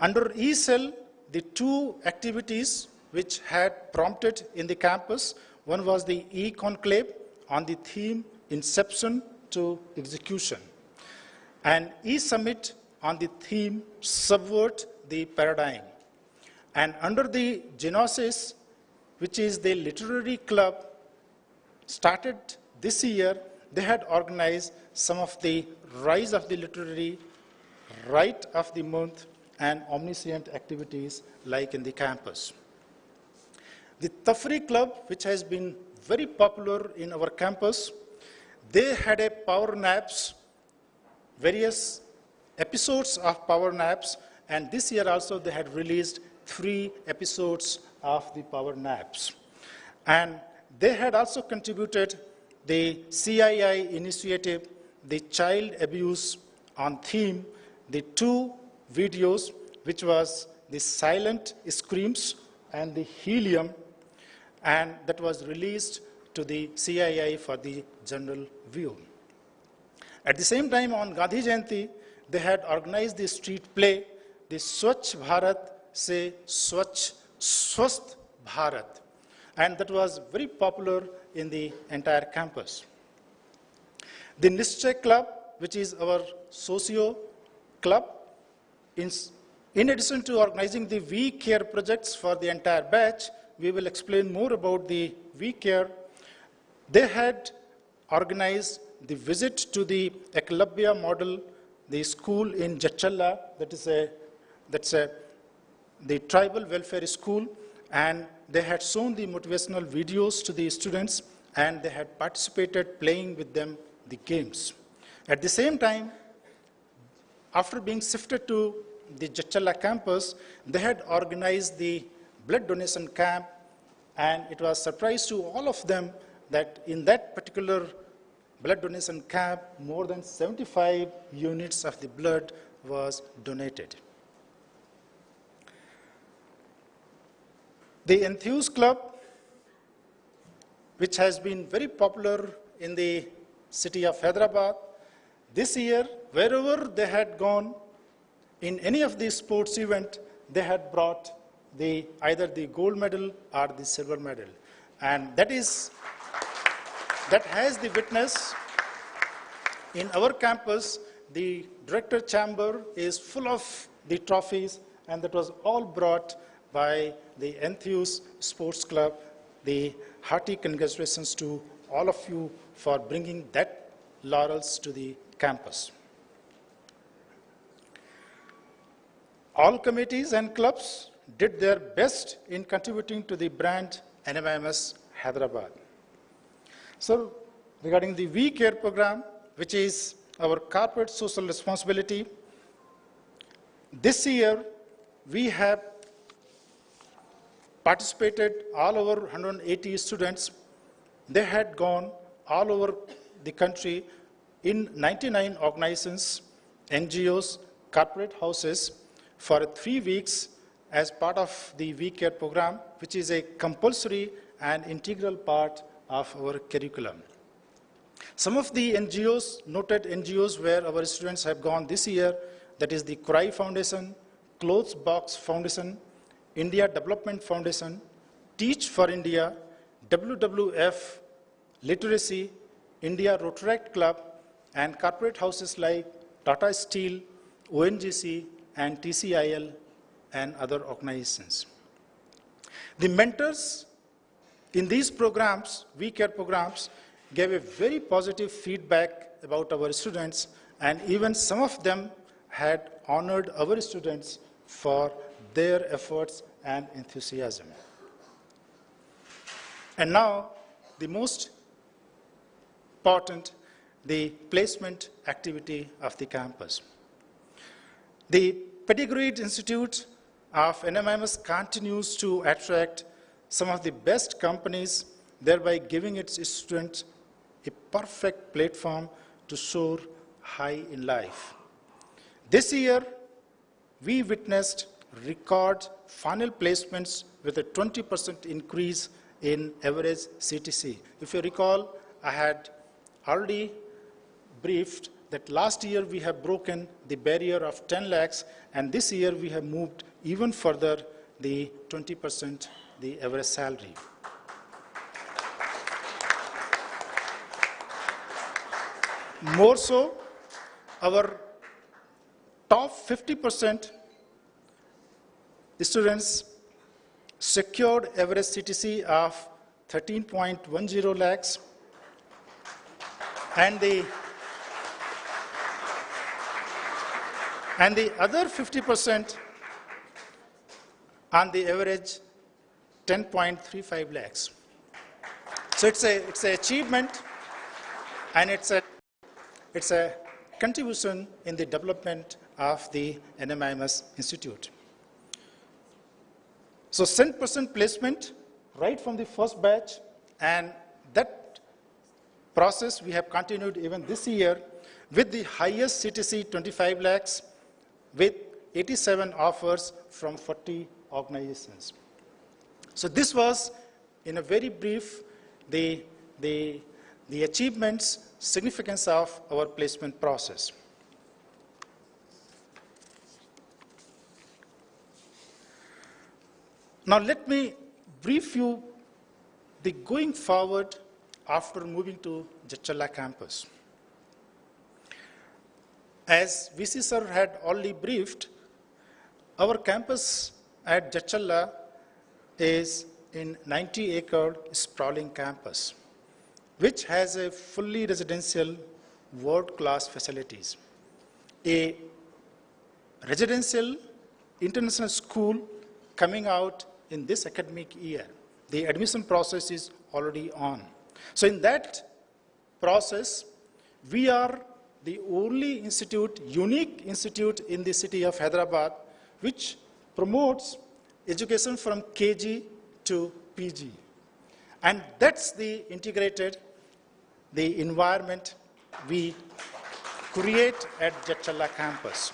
Under E-Cell, the 2 activities which had prompted in the campus, one was the E-Conclave on the theme Inception to Execution, and E-Summit on the theme Subvert the Paradigm. And under the Genosis, which is the literary club, started this year, they had organized some of the Rise of the Literary, Right of the Month, and omniscient activities like in the campus. The Tafri Club, which has been very popular in our campus, they had a Power Naps, various episodes of Power Naps, and this year also they had released 3 episodes of the Power Naps. And they had also contributed the CII initiative, the Child Abuse on Theme, the 2 videos, which was the Silent Screams and the Helium, and that was released to the CII for the general view. At the same time, on Gandhi Jayanti, they had organized the street play, the Swachh Bharat se Swasth Bharat, and that was very popular in the entire campus. The Nischay Club, which is our socio club, in addition to organizing the We Care projects for the entire batch, we will explain more about the We Care. They had organized the visit to the Eklavya model, the school in Jachalla, that's the tribal welfare school, and they had shown the motivational videos to the students, and they had participated playing with them the games. At the same time, after being shifted to the Jachalla campus, they had organized the blood donation camp, and it was a surprise to all of them that in that particular blood donation camp, more than 75 units of the blood was donated. The Enthuse Club, which has been very popular in the city of Hyderabad, this year, wherever they had gone, in any of these sports event, they had brought either the gold medal or the silver medal. And that has the witness. In our campus, the director chamber is full of the trophies, and that was all brought by the Enthuse Sports Club. The hearty congratulations to all of you for bringing that laurels to the campus. All committees and clubs did their best in contributing to the brand NMIMS Hyderabad. So, regarding the We Care program, which is our corporate social responsibility, this year we have participated all over 180 students. They had gone all over the country in 99 organizations, NGOs, corporate houses for 3 weeks as part of the We Care program, which is a compulsory and integral part of our curriculum. Some of the NGOs, noted NGOs where our students have gone this year, that is the Cry Foundation, Clothes Box Foundation, India Development Foundation, Teach for India, WWF, Literacy, India Rotaract Club, and corporate houses like Tata Steel, ONGC, and TCIL, and other organizations. The mentors in these programs, We Care programs, gave a very positive feedback about our students, and even some of them had honored our students for their efforts and enthusiasm. And now, the most important, the placement activity of the campus. The Pedigreed Institute of NMIMS continues to attract some of the best companies, thereby giving its students a perfect platform to soar high in life. This year, we witnessed record final placements with a 20% increase in average CTC. If you recall, I had already briefed that last year we have broken the barrier of 10 lakhs, and this year we have moved even further the 20%, the average salary. More so, our top 50% students secured average CTC of 13.10 lakhs, and the other 50% on the average 10.35 lakhs. So it's an achievement, and it's a contribution in the development of the NMIMS Institute. So 100% placement right from the first batch, and that process we have continued even this year with the highest CTC 25 lakhs with 87 offers from 40 organizations. So this was, in a very brief, the achievements, significance of our placement process. Now let me brief you the going forward after moving to Jachalla campus. As VC sir had already briefed, our campus at Jachalla is in 90-acre sprawling campus, which has a fully residential world-class facilities, a residential international school coming out in this academic year. The admission process is already on. So in that process, we are the only institute, unique institute in the city of Hyderabad, which promotes education from KG to PG. And that's the integrated, the environment we create at Jachalla campus.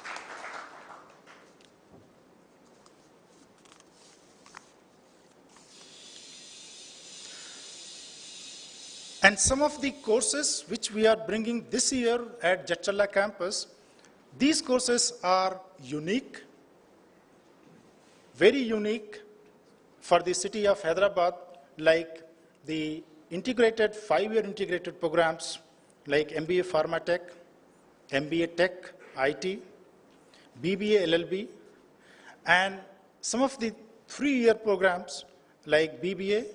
And some of the courses which we are bringing this year at Jachalla campus, these courses are unique, very unique for the city of Hyderabad, like the integrated, 5-year integrated programs like MBA Pharma Tech, MBA Tech, IT, BBA LLB, And some of the 3-year programs like BBA,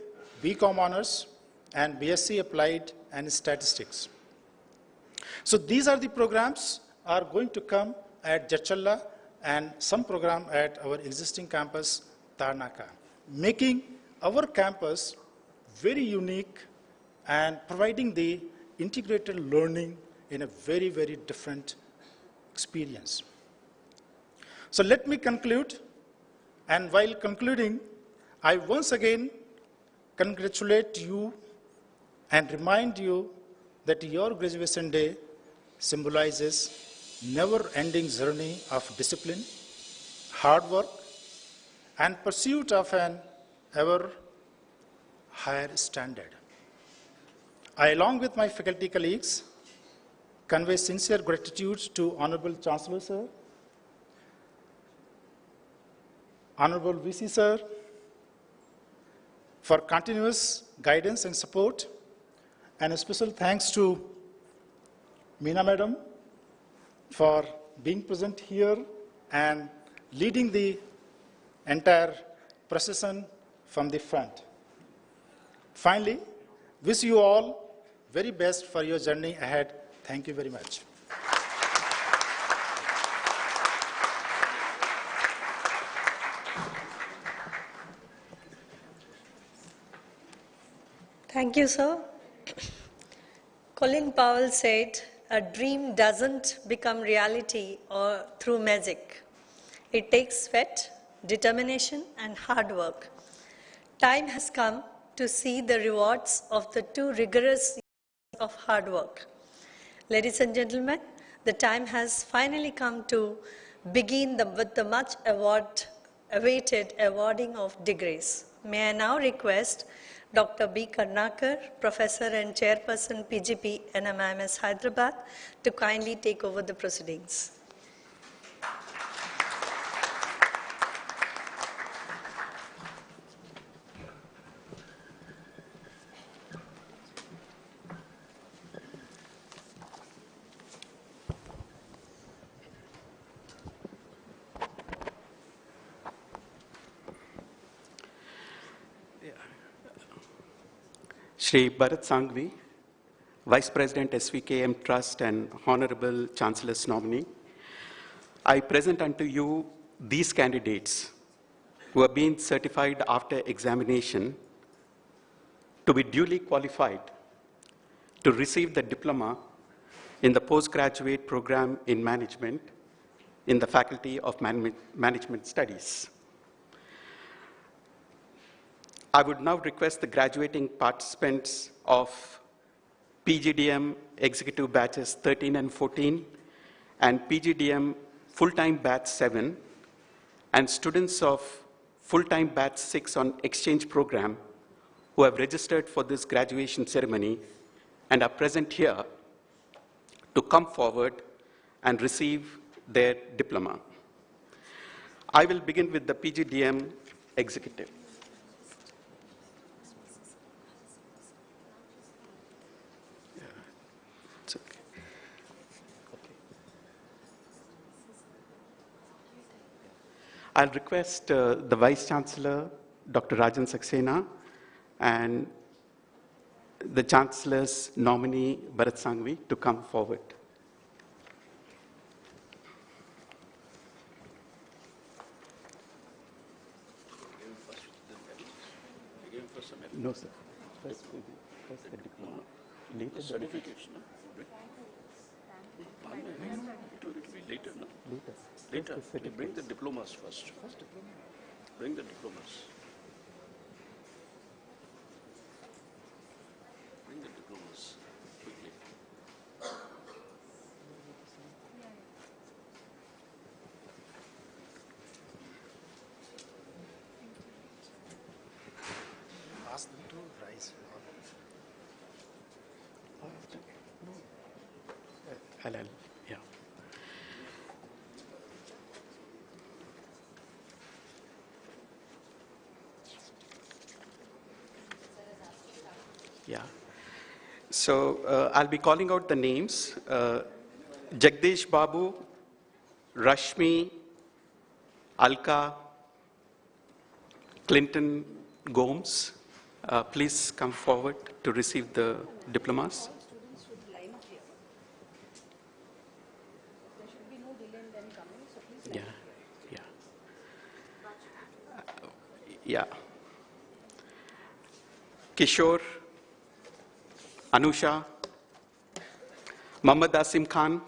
BCom Honors, and BSc Applied and Statistics. So these are the programs are going to come at Jachalla and some program at our existing campus, Tarnaka, making our campus very unique and providing the integrated learning in a very, very different experience. So let me conclude, and while concluding, I once again congratulate you and remind you that your graduation day symbolizes never-ending journey of discipline, hard work, and pursuit of an ever higher standard. I, along with my faculty colleagues, convey sincere gratitude to Honorable Chancellor Sir, Honorable VC Sir, for continuous guidance and support, and a special thanks to Meena Madam for being present here and leading the entire procession from the front. Finally, wish you all very best for your journey ahead. Thank you very much. Thank you, sir. Colin Powell said, "A dream doesn't become reality or through magic. It takes sweat, determination, and hard work." Time has come to see the rewards of the 2 rigorous years of hard work. Ladies and gentlemen, the time has finally come to begin with the much awaited awarding of degrees. May I now request Dr. B. Karnakar, Professor and Chairperson PGP NMIMS Hyderabad, to kindly take over the proceedings. Shri Bharat Sanghvi, Vice President SVKM Trust and Honorable Chancellor's nominee, I present unto you these candidates who have been certified after examination to be duly qualified to receive the diploma in the postgraduate program in management in the Faculty of Management Studies. I would now request the graduating participants of PGDM Executive Batches 13 and 14 and PGDM Full-Time Batch 7 and students of Full-Time Batch 6 on Exchange Program who have registered for this graduation ceremony and are present here to come forward and receive their diploma. I will begin with the PGDM Executive. I'll request the Vice Chancellor, Dr. Rajan Saxena, and the Chancellor's nominee, Bharat Sanghvi, to come forward. No, sir. First the diploma. Later the certification. It will be later, no? Later. Bring the diplomas first. Bring the diplomas. Bring the diplomas quickly. Ask them to rise. Halal, yeah. Yeah. So I'll be calling out the names. Jagdish Babu, Rashmi, Alka Clinton Gomes, please come forward to receive the diplomas. Yeah, yeah. Yeah. Kishore, Anusha, Muhammad Asim Khan.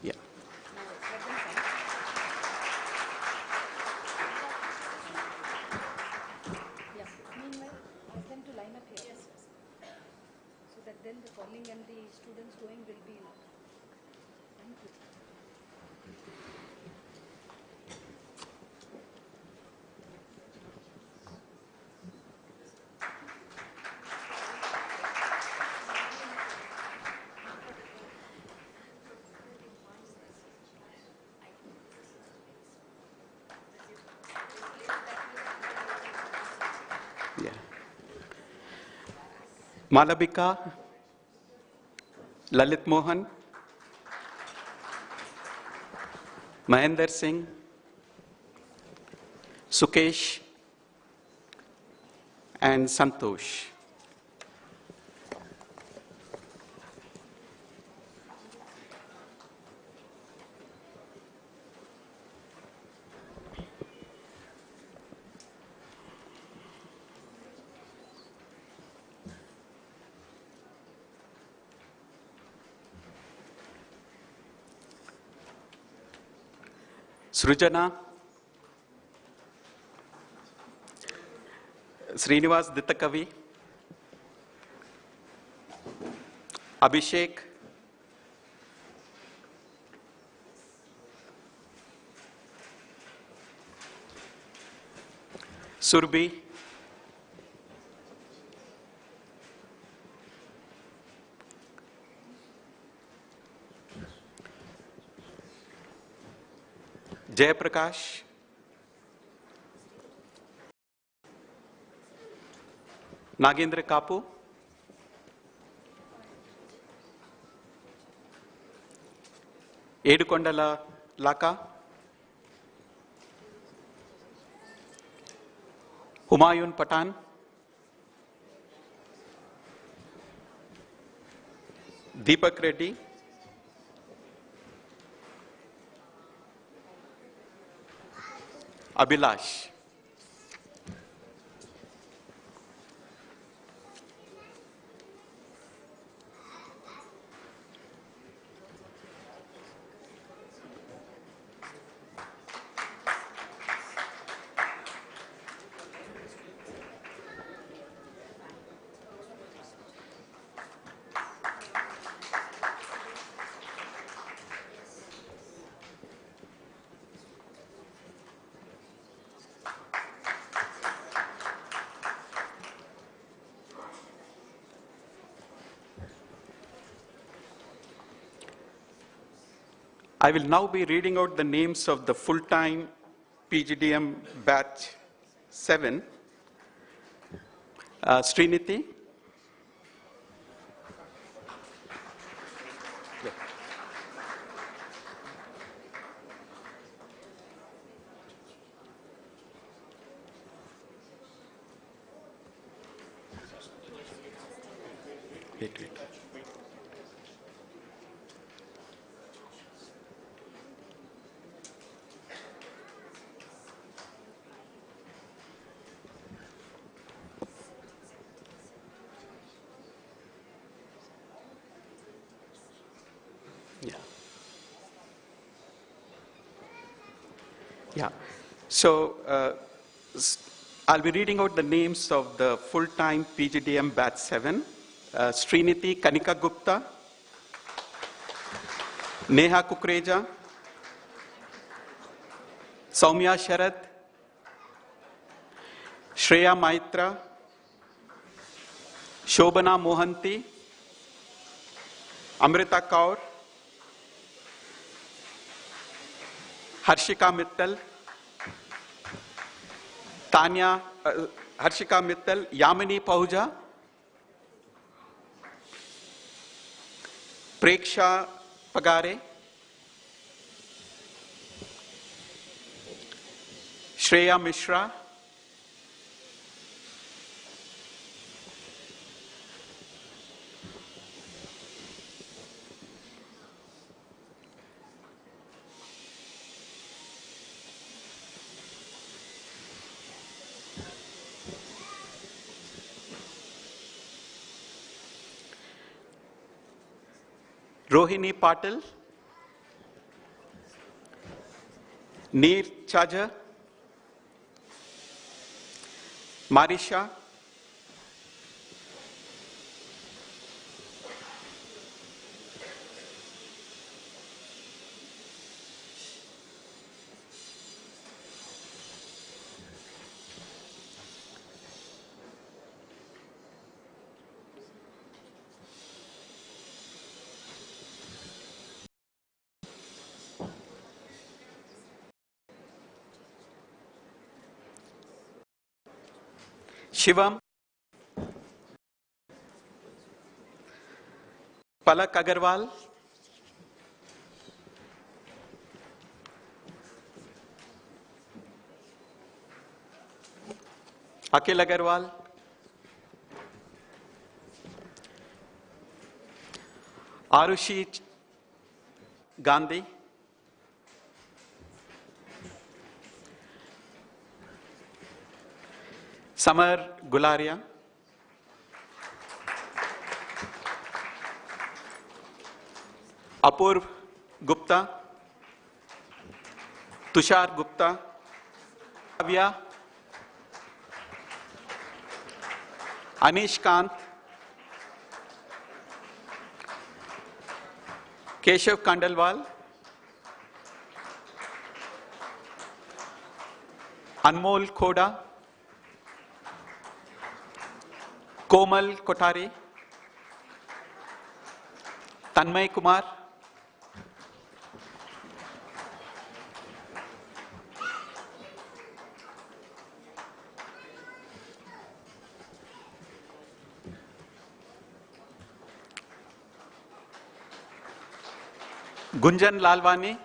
Yeah. Meanwhile, ask them to line up here. Yes, so that then the calling and the students going will be. Thank you. Yeah. Malabika, Lalit Mohan, Mahendra Singh, Sukesh, and Santosh. Srujana, Srinivas Dittakavi, Abhishek, Surbi, Jayaprakash, Nagendra Kapu, Edukondala Laka, Humayun Patan, Deepak Reddy, Abhilash. I will now be reading out the names of the full-time PGDM batch 7. Sriniti. Wait. Yeah. So I'll be reading out the names of the full-time PGDM batch 7. Sriniti Kanika Gupta, Neha Kukreja, Soumya Sharad, Shreya Maitra, Shobana Mohanty, Amrita Kaur, Harshika Mittal, Harshika Mittal, Yamini Pahuja, Preksha Pagare, Shreya Mishra, Rohini Patil, Neer Chaja, Marisha, Shivam, Palak Agarwal, Akhil Agarwal, Arushi Gandhi, Samar Gularia, Apurv Gupta, Tushar Gupta, Avya, Anish Kant, Keshav Kandalwal, Anmol Khoda, Komal Kothari, Tanmay Kumar, Gunjan Lalwani,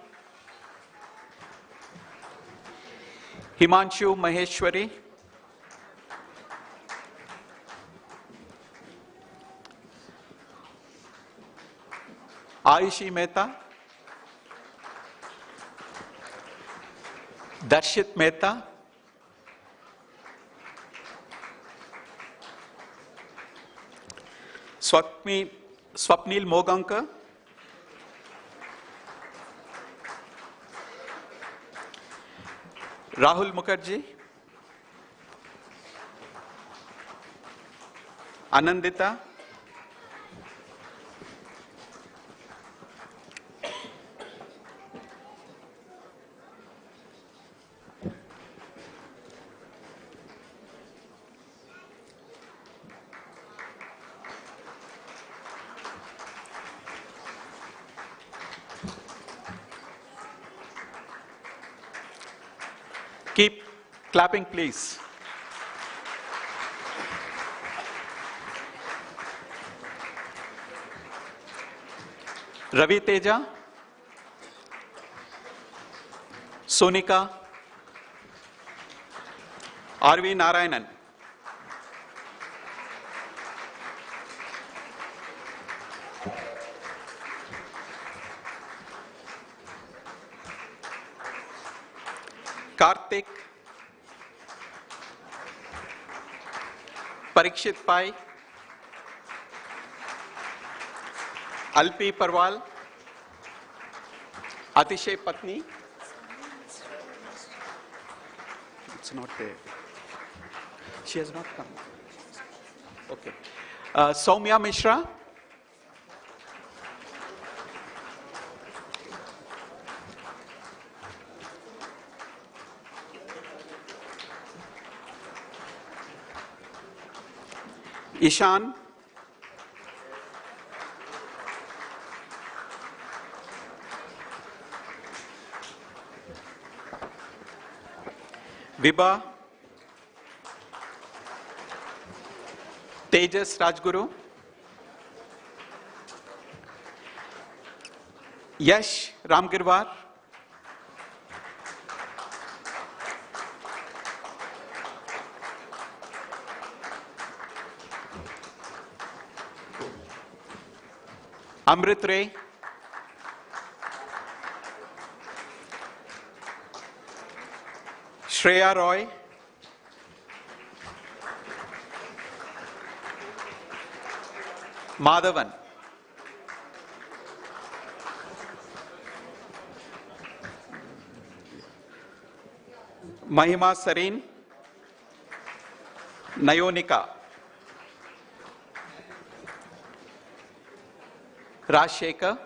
Himanshu Maheshwari, Ayushi Mehta, Darshit Mehta, Swapnil Mogankar, Rahul Mukherjee, Anandita, keep clapping, please. Ravi Teja, Sonika, R.V. Narayanan, Karthik, Parikshit Pai, Alpi Parwal, Atishay Patni. It's not there. She has not come. Okay. Soumya Mishra. Ishan, Vibha, Tejas Rajguru, Yash Ramgirwar, Amrit Ray, Shreya Roy, Madhavan, Mahima Sareen, Nayonika, Rajshekar,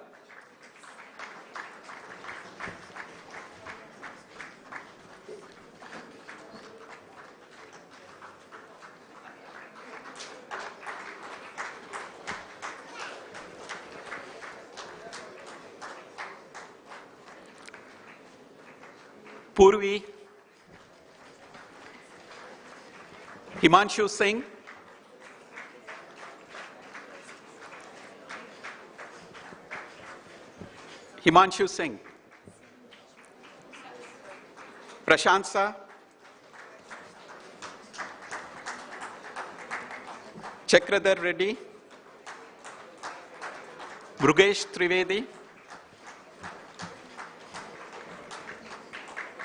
Purvi, Himanshu Singh, Himanshu Singh, Prashansa, Chakradhar Reddy, Brugesh Trivedi,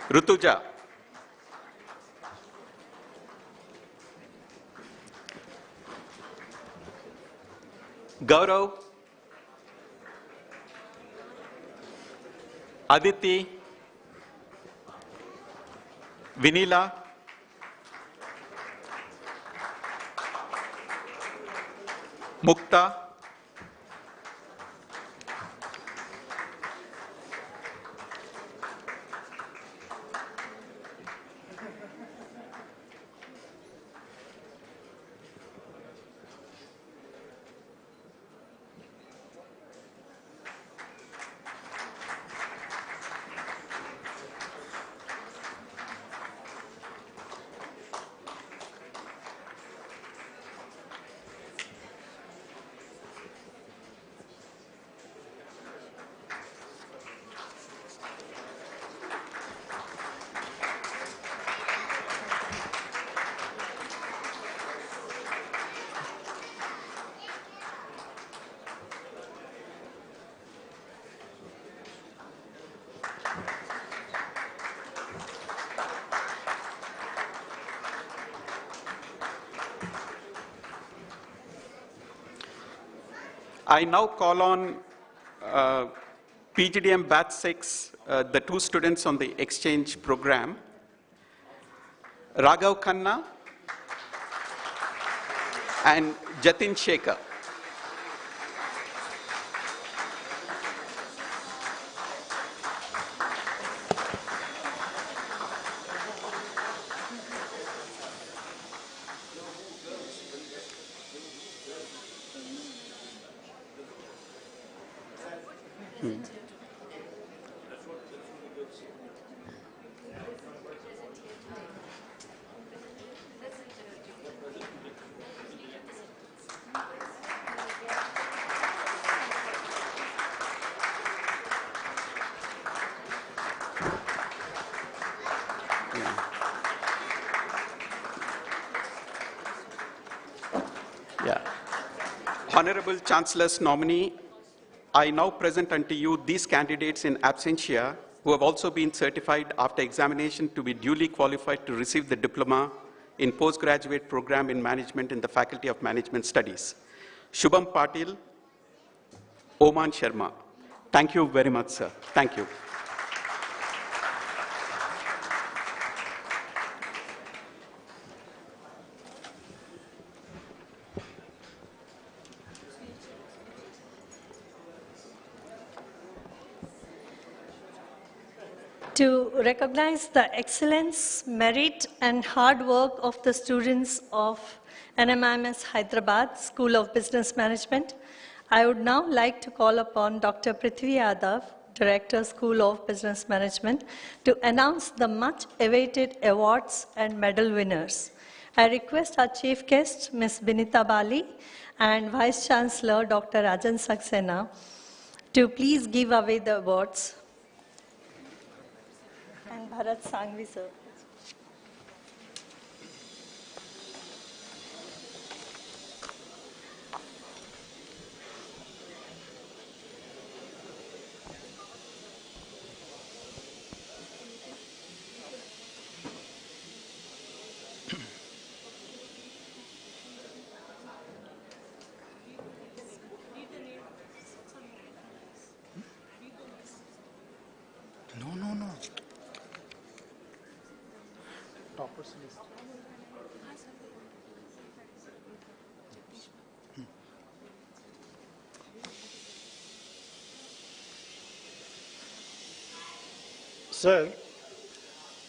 Rutuja, Gaurav, Aditi, Vinila, Mukta, I now call on PGDM Batch 6, the two students on the exchange program, Raghav Khanna and Jatin Shekhar. Yeah. Honorable Chancellor's nominee, I now present unto you these candidates in absentia who have also been certified after examination to be duly qualified to receive the diploma in postgraduate program in management in the Faculty of Management Studies. Shubham Patil, Oman Sharma. Thank you very much, sir. Thank you. To recognize the excellence, merit, and hard work of the students of NMIMS Hyderabad School of Business Management, I would now like to call upon Dr. Prithvi Yadav, Director, School of Business Management, to announce the much-awaited awards and medal winners. I request our Chief Guest, Ms. Binita Bali, and Vice Chancellor, Dr. Rajan Saxena, to please give away the awards. And Bharat Sangvi, sir. No, no, no. Toppers list. Sir,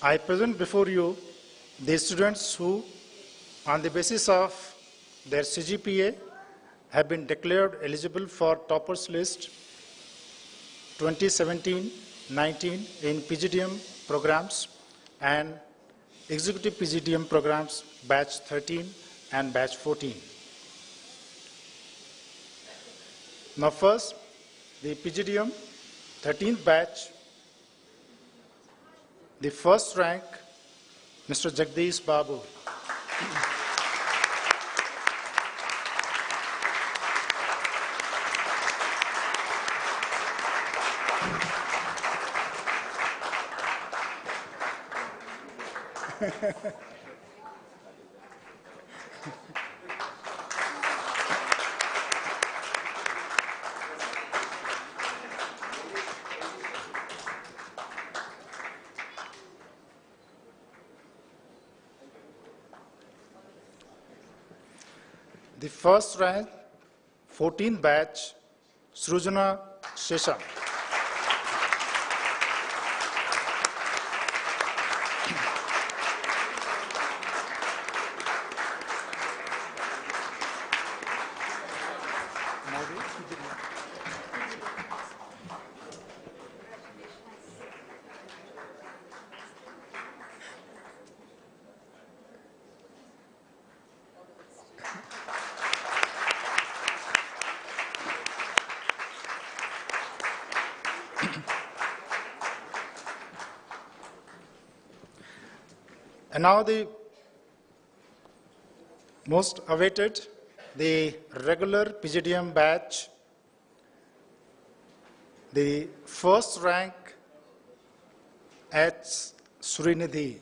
I present before you the students who, on the basis of their CGPA, have been declared eligible for toppers list 2017-19 in PGDM programs and executive PGDM programs batch 13 and batch 14. Now first, the PGDM 13th batch, the first rank, Mr. Jagdish Babu. The first rank, 14th batch, Srujana Shesha. And now the most awaited, the regular PGDM batch, the first rank at Surinidhi.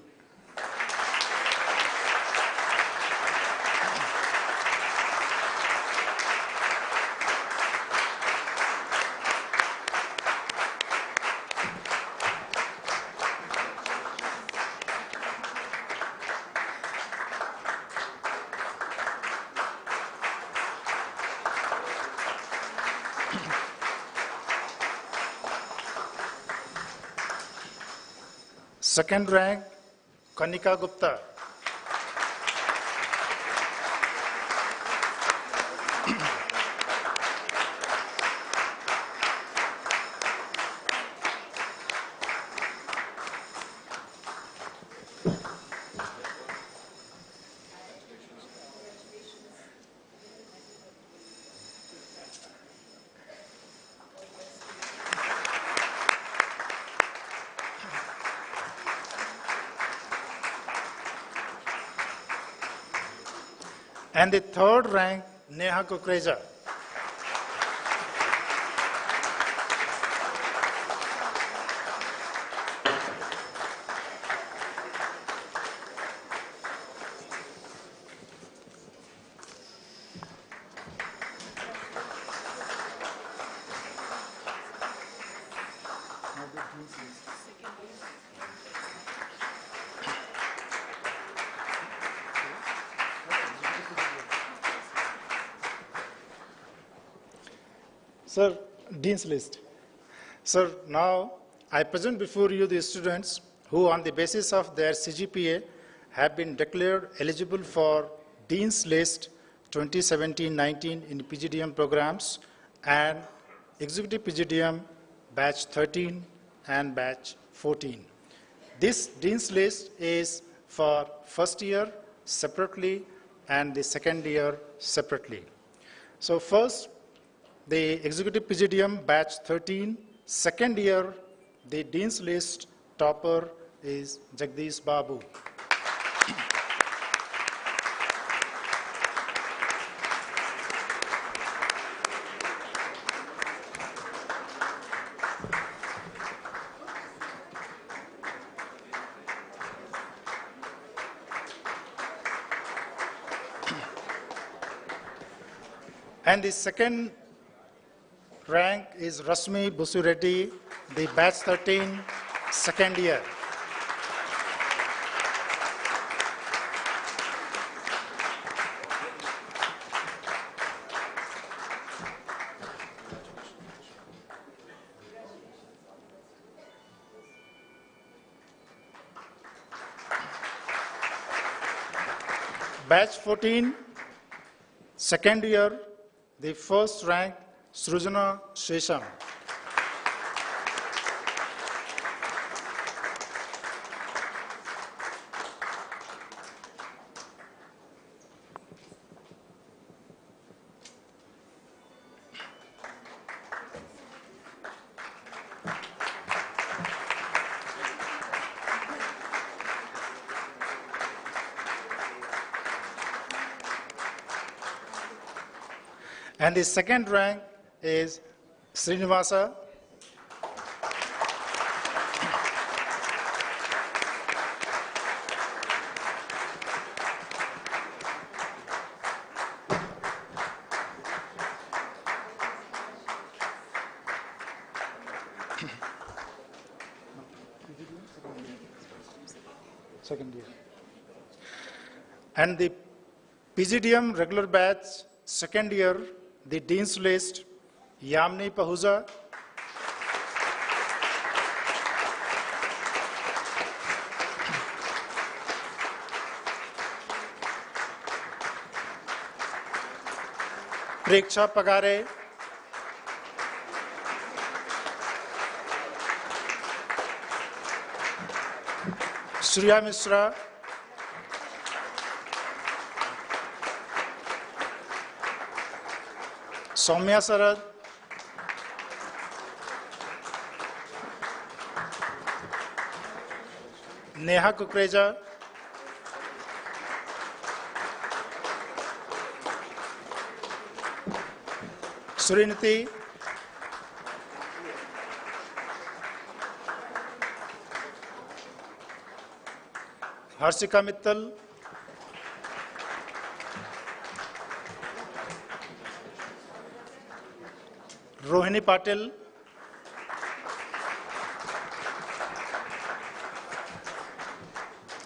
Second rank, Kanika Gupta. And the third rank, Neha Kukreja. Sir, Dean's list. Sir, now I present before you the students who on the basis of their CGPA have been declared eligible for Dean's list 2017-19 in PGDM programs and Executive PGDM batch 13 and batch 14. This Dean's list is for first year separately and the second year separately. So first, the Executive PGDM batch 13, second year, the Dean's list topper is Jagdish Babu. And the second rank is Rasmi Busureddy, the batch 13, second year. Batch 14, second year, the first rank, Srujana Shesham. And the second rank is Srinivasa. Second year. And the PGDM regular batch, second year, the Dean's List, Yamni Pahuja. Preksha Pagare. Surya Mishra. Soumya Sarad. Neha Kukreja. Surinati. Harshika Mittal. Rohini Patil.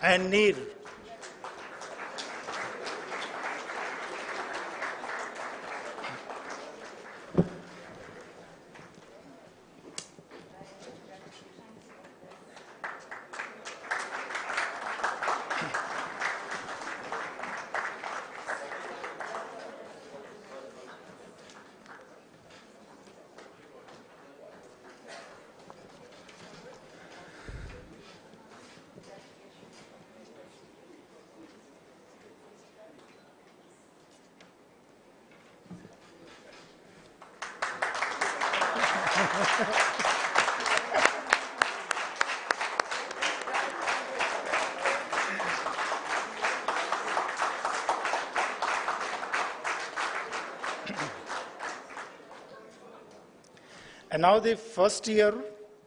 And Neer. And now the first year,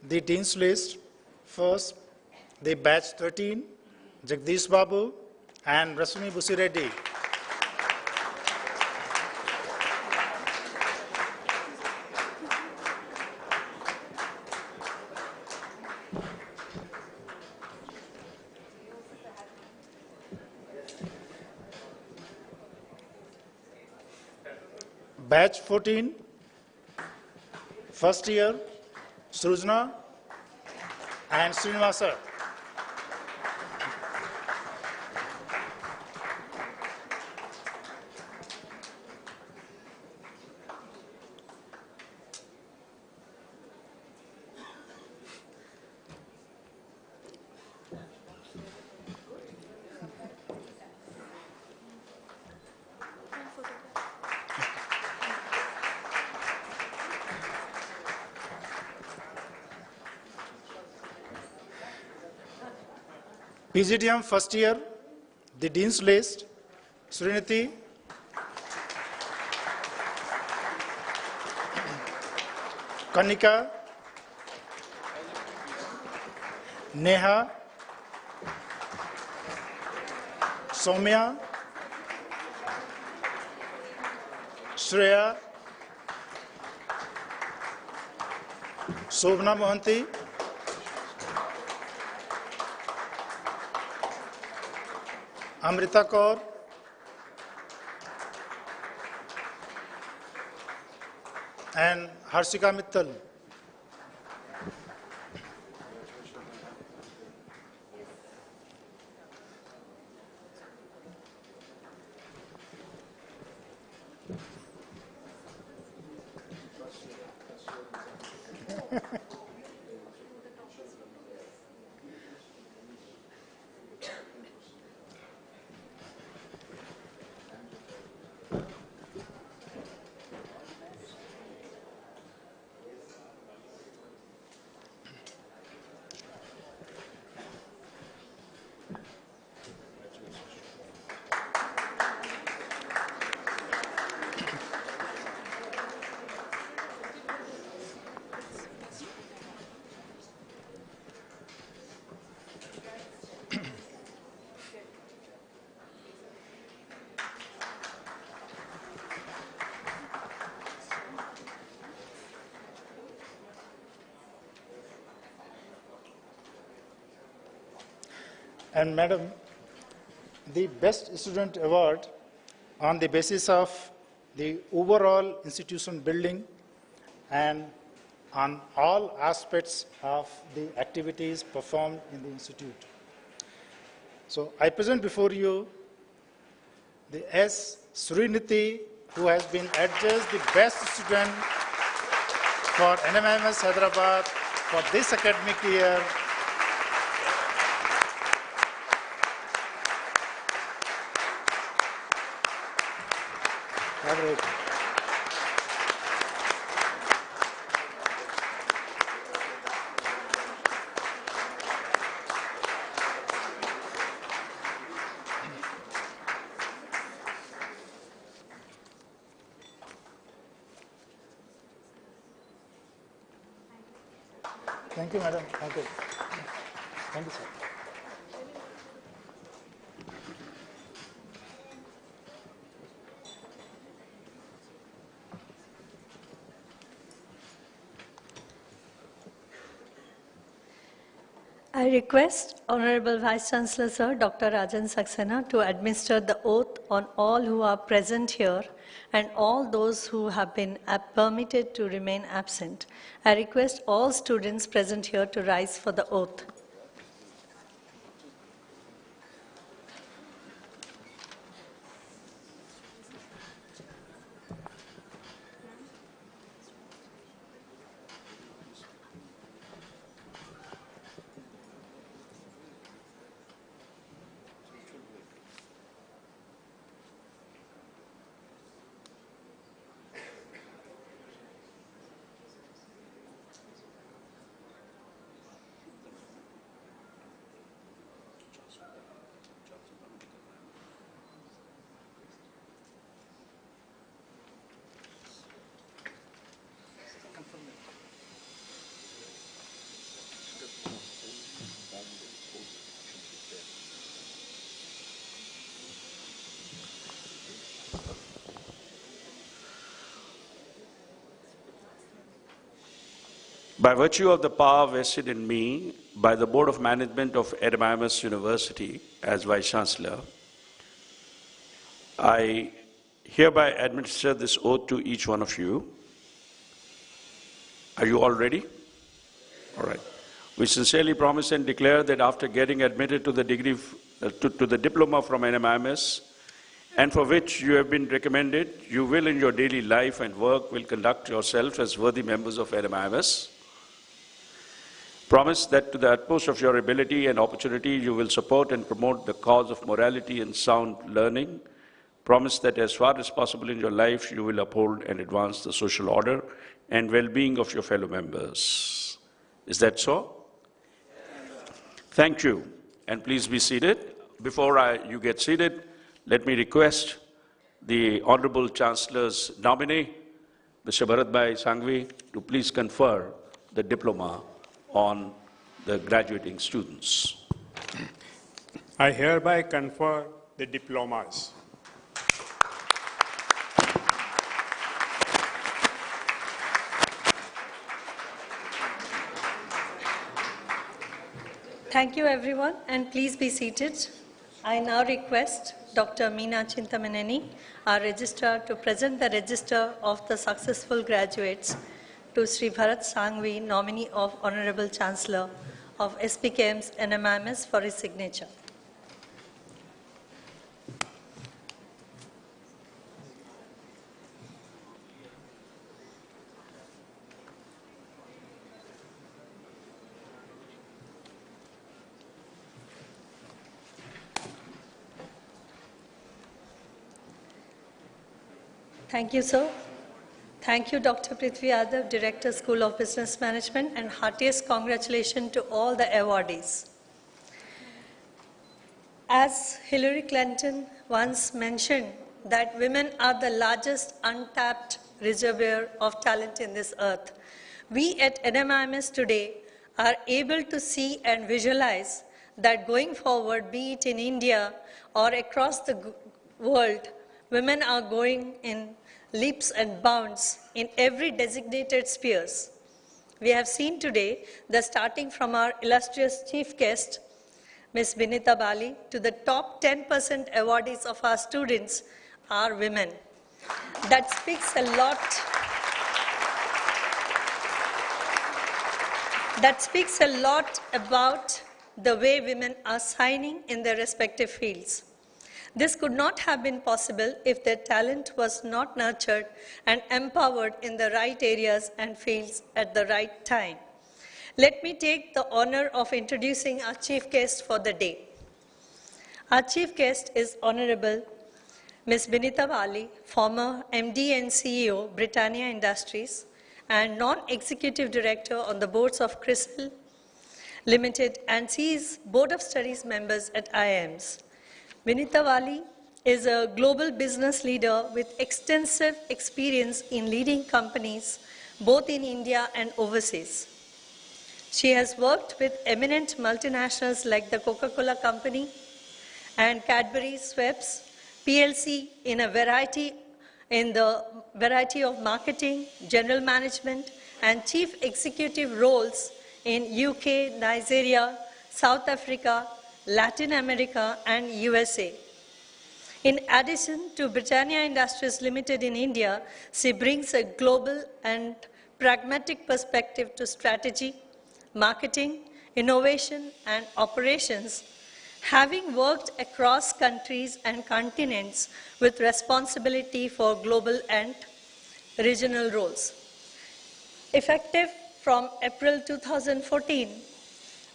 the Dean's List. First, the batch 13, Jagdish Babu and Rasmi Busireddy. Batch 14, first year, Srujana and Srinivasa. PGDM first year, the Dean's List, Srinati, Kanika, Neha, Soumya, Shreya, Shobhana Mohanty, Amrita Kaur, and Harshika Mittal. And Madam, the Best Student Award on the basis of the overall institution building and on all aspects of the activities performed in the institute. So I present before you the S. Sriniti, who has been adjudged the best student for NMIMS Hyderabad for this academic year. Thank you, madam. Thank you. Thank you, sir. I request Honorable Vice Chancellor Sir Dr. Rajan Saxena to administer the oath on all who are present here and all those who have been permitted to remain absent. I request all students present here to rise for the oath. By virtue of the power vested in me by the Board of Management of NMIMS University as Vice Chancellor, I hereby administer this oath to each one of you. Are you all ready? All right. We sincerely promise and declare that after getting admitted to the degree, to the diploma from NMIMS, and for which you have been recommended, you will in your daily life and work will conduct yourself as worthy members of NMIMS. Promise that to the utmost of your ability and opportunity, you will support and promote the cause of morality and sound learning. Promise that as far as possible in your life, you will uphold and advance the social order and well-being of your fellow members. Is that so? Thank you. And please be seated. Before you get seated, let me request the Honorable Chancellor's nominee, Mr. Bharat Sanghvi, to please confer the diploma on the graduating students. I hereby confer the diplomas. Thank you, everyone, and please be seated. I now request Dr. Meena Chintamaneni, our registrar, to present the register of the successful graduates to Sri Bharat Sanghvi, nominee of Honorable Chancellor of SVKM's NMIMS, for his signature. Thank you, sir. Thank you, Dr. Prithvi Yadav, Director, School of Business Management, and heartiest congratulations to all the awardees. As Hillary Clinton once mentioned, that women are the largest untapped reservoir of talent in this earth, we at NMIMS today are able to see and visualize that going forward, be it in India or across the world, women are going in leaps and bounds in every designated spheres. We have seen today that starting from our illustrious chief guest, Ms. Binita Bali, to the top 10% awardees of our students are women. That speaks a lot. That speaks a lot about the way women are shining in their respective fields. This could not have been possible if their talent was not nurtured and empowered in the right areas and fields at the right time. Let me take the honor of introducing our chief guest for the day. Our chief guest is Honorable Ms. Binita Bali, former MD and CEO, Britannia Industries, and non-executive director on the boards of CRISIL Limited, and she is Board of Studies members at IIMs. Binita Bali is a global business leader with extensive experience in leading companies, both in India and overseas. She has worked with eminent multinationals like the Coca-Cola Company and Cadbury Schweppes PLC in the variety of marketing, general management, and chief executive roles in UK, Nigeria, South Africa, Latin America, and USA. In addition to Britannia Industries Limited in India, she brings a global and pragmatic perspective to strategy, marketing, innovation, and operations, having worked across countries and continents with responsibility for global and regional roles. Effective from April 2014,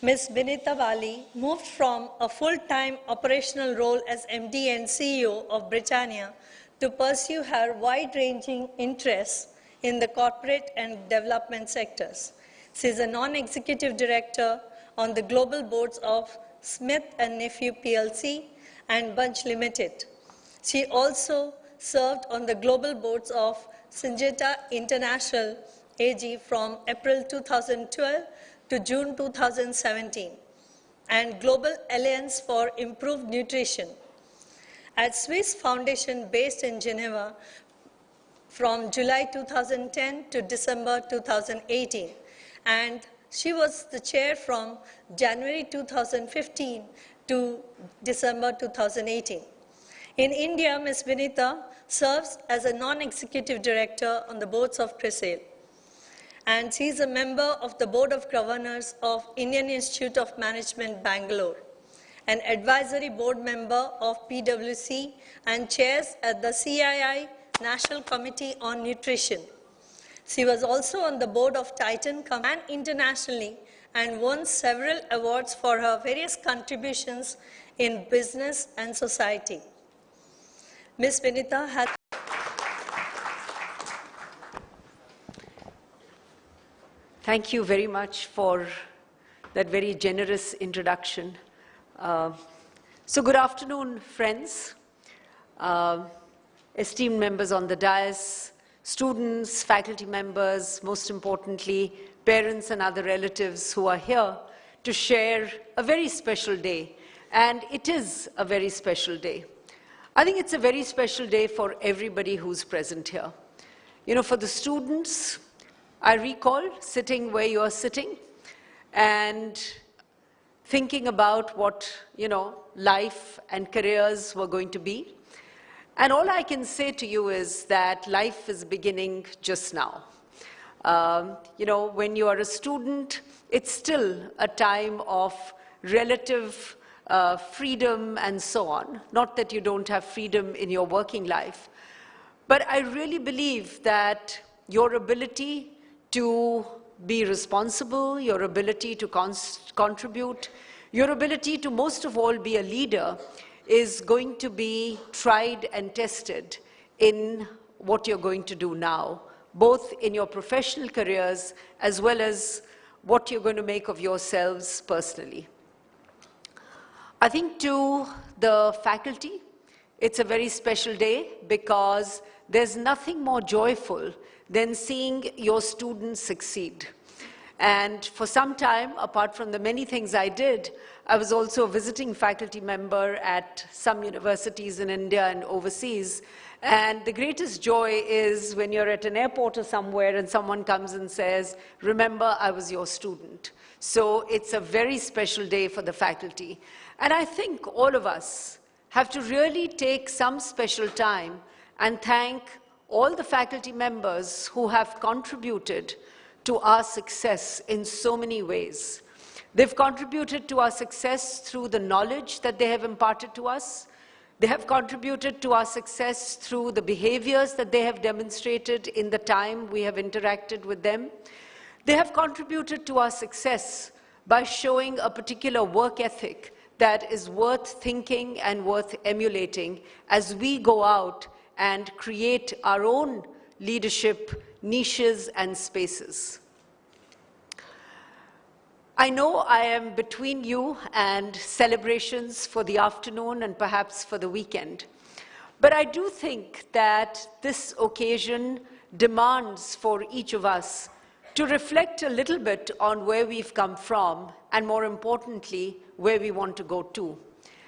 Ms. Binita Bali moved from a full-time operational role as MD and CEO of Britannia to pursue her wide-ranging interests in the corporate and development sectors. She is a non-executive director on the global boards of Smith & Nephew PLC and Bunch Limited. She also served on the global boards of Syngenta International AG from April 2012 to June 2017, and Global Alliance for Improved Nutrition at Swiss Foundation based in Geneva from July 2010 to December 2018. And she was the chair from January 2015 to December 2018. In India, Ms. Binita serves as a non-executive director on the boards of CRISIL, and she is a member of the Board of Governors of Indian Institute of Management, Bangalore, an advisory board member of PwC, and chairs at the CII National Committee on Nutrition. She was also on the board of Titan and internationally, and won several awards for her various contributions in business and society. Ms. Binita has Thank you very much for that very generous introduction. So good afternoon, friends, esteemed members on the dais, students, faculty members, most importantly, parents and other relatives who are here to share a very special day. And it is a very special day. I think it's a very special day for everybody who's present here. You know, for the students, I recall sitting where you are sitting and thinking about what, life and careers were going to be. And all I can say to you is that life is beginning just now. When you are a student, it's still a time of relative freedom and so on. Not that you don't have freedom in your working life, but I really believe that your ability to be responsible, your ability to contribute, your ability to most of all be a leader is going to be tried and tested in what you're going to do now, both in your professional careers as well as what you're going to make of yourselves personally. I think to the faculty, it's a very special day because there's nothing more joyful than seeing your students succeed. And for some time, apart from the many things I did, I was also a visiting faculty member at some universities in India and overseas. And the greatest joy is when you're at an airport or somewhere and someone comes and says, "Remember, I was your student." So it's a very special day for the faculty. And I think all of us have to really take some special time and thank all the faculty members who have contributed to our success in so many ways. They've contributed to our success through the knowledge that they have imparted to us. They have contributed to our success through the behaviors that they have demonstrated in the time we have interacted with them. They have contributed to our success by showing a particular work ethic that is worth thinking and worth emulating as we go out and create our own leadership niches and spaces. I know I am between you and celebrations for the afternoon and perhaps for the weekend, but I do think that this occasion demands for each of us to reflect a little bit on where we've come from and, more importantly, where we want to go to.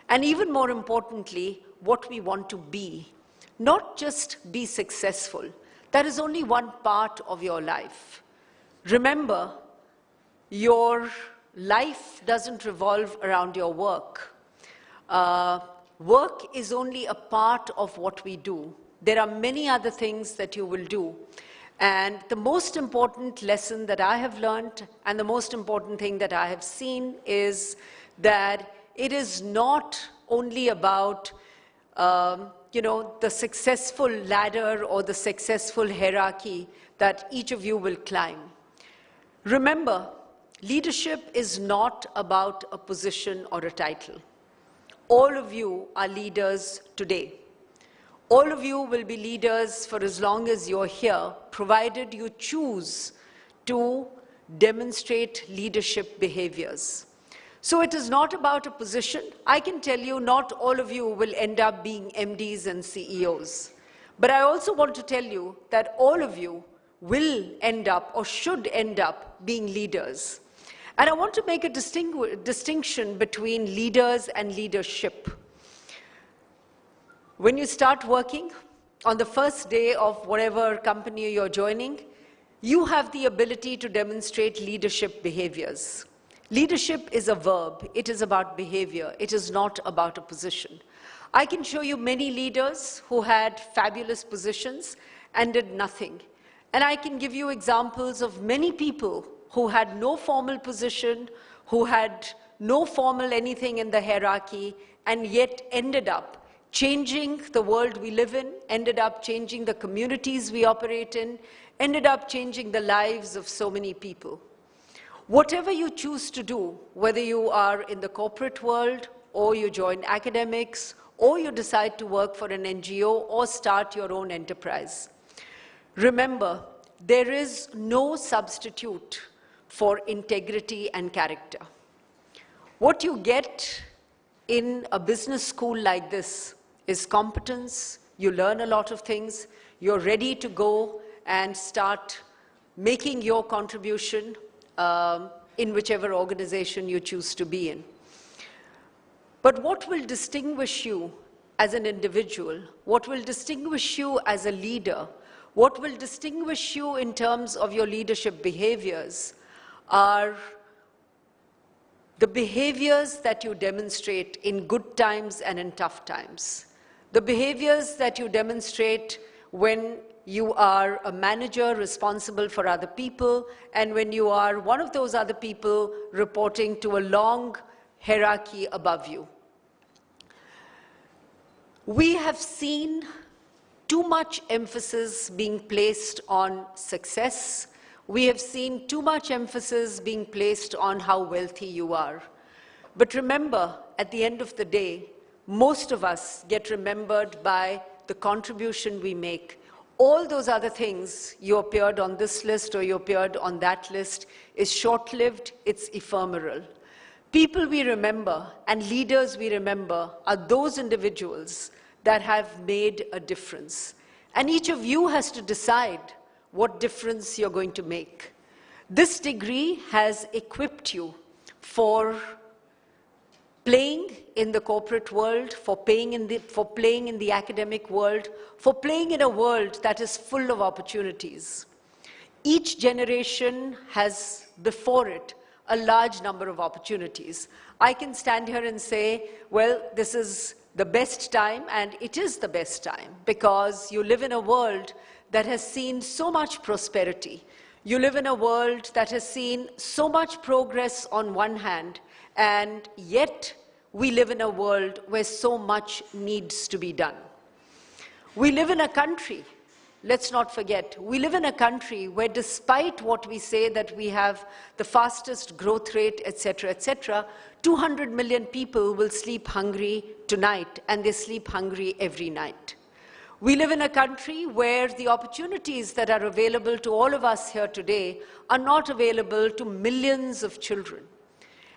And even more importantly, what we want to be. Not just be successful. That is only one part of your life. Remember, your life doesn't revolve around your work. Work is only a part of what we do. There are many other things that you will do. And the most important lesson that I have learned and the most important thing that I have seen is that it is not only about the successful ladder or the successful hierarchy that each of you will climb. Remember, leadership is not about a position or a title. All of you are leaders today. All of you will be leaders for as long as you're here, provided you choose to demonstrate leadership behaviors. So it is not about a position. I can tell you not all of you will end up being MDs and CEOs. But I also want to tell you that all of you will end up or should end up being leaders. And I want to make a distinction between leaders and leadership. When you start working, on the first day of whatever company you're joining, you have the ability to demonstrate leadership behaviors. Leadership is a verb. It is about behavior. It is not about a position. I can show you many leaders who had fabulous positions and did nothing. And I can give you examples of many people who had no formal position, who had no formal anything in the hierarchy, and yet ended up changing the world we live in, ended up changing the communities we operate in, ended up changing the lives of so many people. Whatever you choose to do, whether you are in the corporate world, or you join academics, or you decide to work for an NGO, or start your own enterprise, remember, there is no substitute for integrity and character. What you get in a business school like this is competence. You learn a lot of things. You're ready to go and start making your contribution in whichever organization you choose to be in. But what will distinguish you as an individual, what will distinguish you as a leader, what will distinguish you in terms of your leadership behaviors are the behaviors that you demonstrate in good times and in tough times, the behaviors that you demonstrate when you are a manager responsible for other people, and when you are one of those other people reporting to a long hierarchy above you. We have seen too much emphasis being placed on success. We have seen too much emphasis being placed on how wealthy you are. But remember, at the end of the day, most of us get remembered by the contribution we make. All those other things, you appeared on this list or you appeared on that list, is short-lived, it's ephemeral. People we remember and leaders we remember are those individuals that have made a difference. And each of you has to decide what difference you're going to make. This degree has equipped you for playing in the corporate world, for playing in the academic world, for playing in a world that is full of opportunities. Each generation has before it a large number of opportunities. I can stand here and say, well, this is the best time, and it is the best time, because you live in a world that has seen so much prosperity. You live in a world that has seen so much progress on one hand, and yet we live in a world where so much needs to be done. We live in a country, let's not forget, we live in a country where despite what we say that we have the fastest growth rate, etc., 200 million people will sleep hungry tonight, and they sleep hungry every night. We live in a country where the opportunities that are available to all of us here today are not available to millions of children.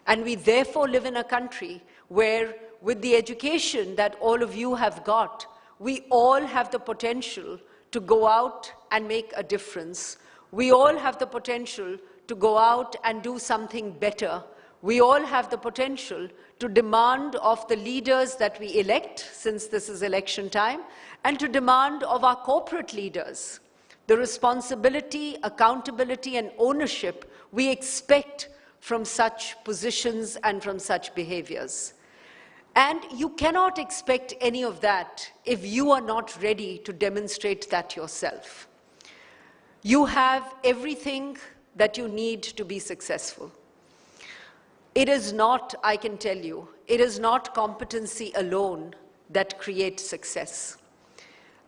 And we therefore live in a country where, with the education that all of you have got, we all have the potential to go out and make a difference. We all have the potential to go out and do something better. We all have the potential to demand of the leaders that we elect, since this is election time, and to demand of our corporate leaders the responsibility, accountability, and ownership we expect from such positions and from such behaviors. And you cannot expect any of that if you are not ready to demonstrate that yourself. You have everything that you need to be successful. It is not, I can tell you, it is not competency alone that creates success.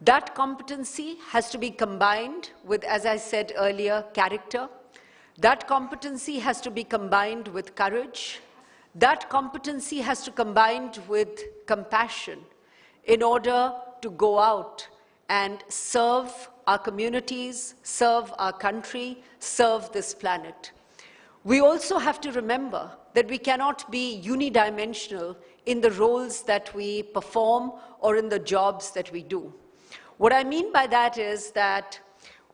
That competency has to be combined with, as I said earlier, character. That competency has to be combined with courage. That competency has to be combined with compassion in order to go out and serve our communities, serve our country, serve this planet. We also have to remember that we cannot be unidimensional in the roles that we perform or in the jobs that we do. What I mean by that is that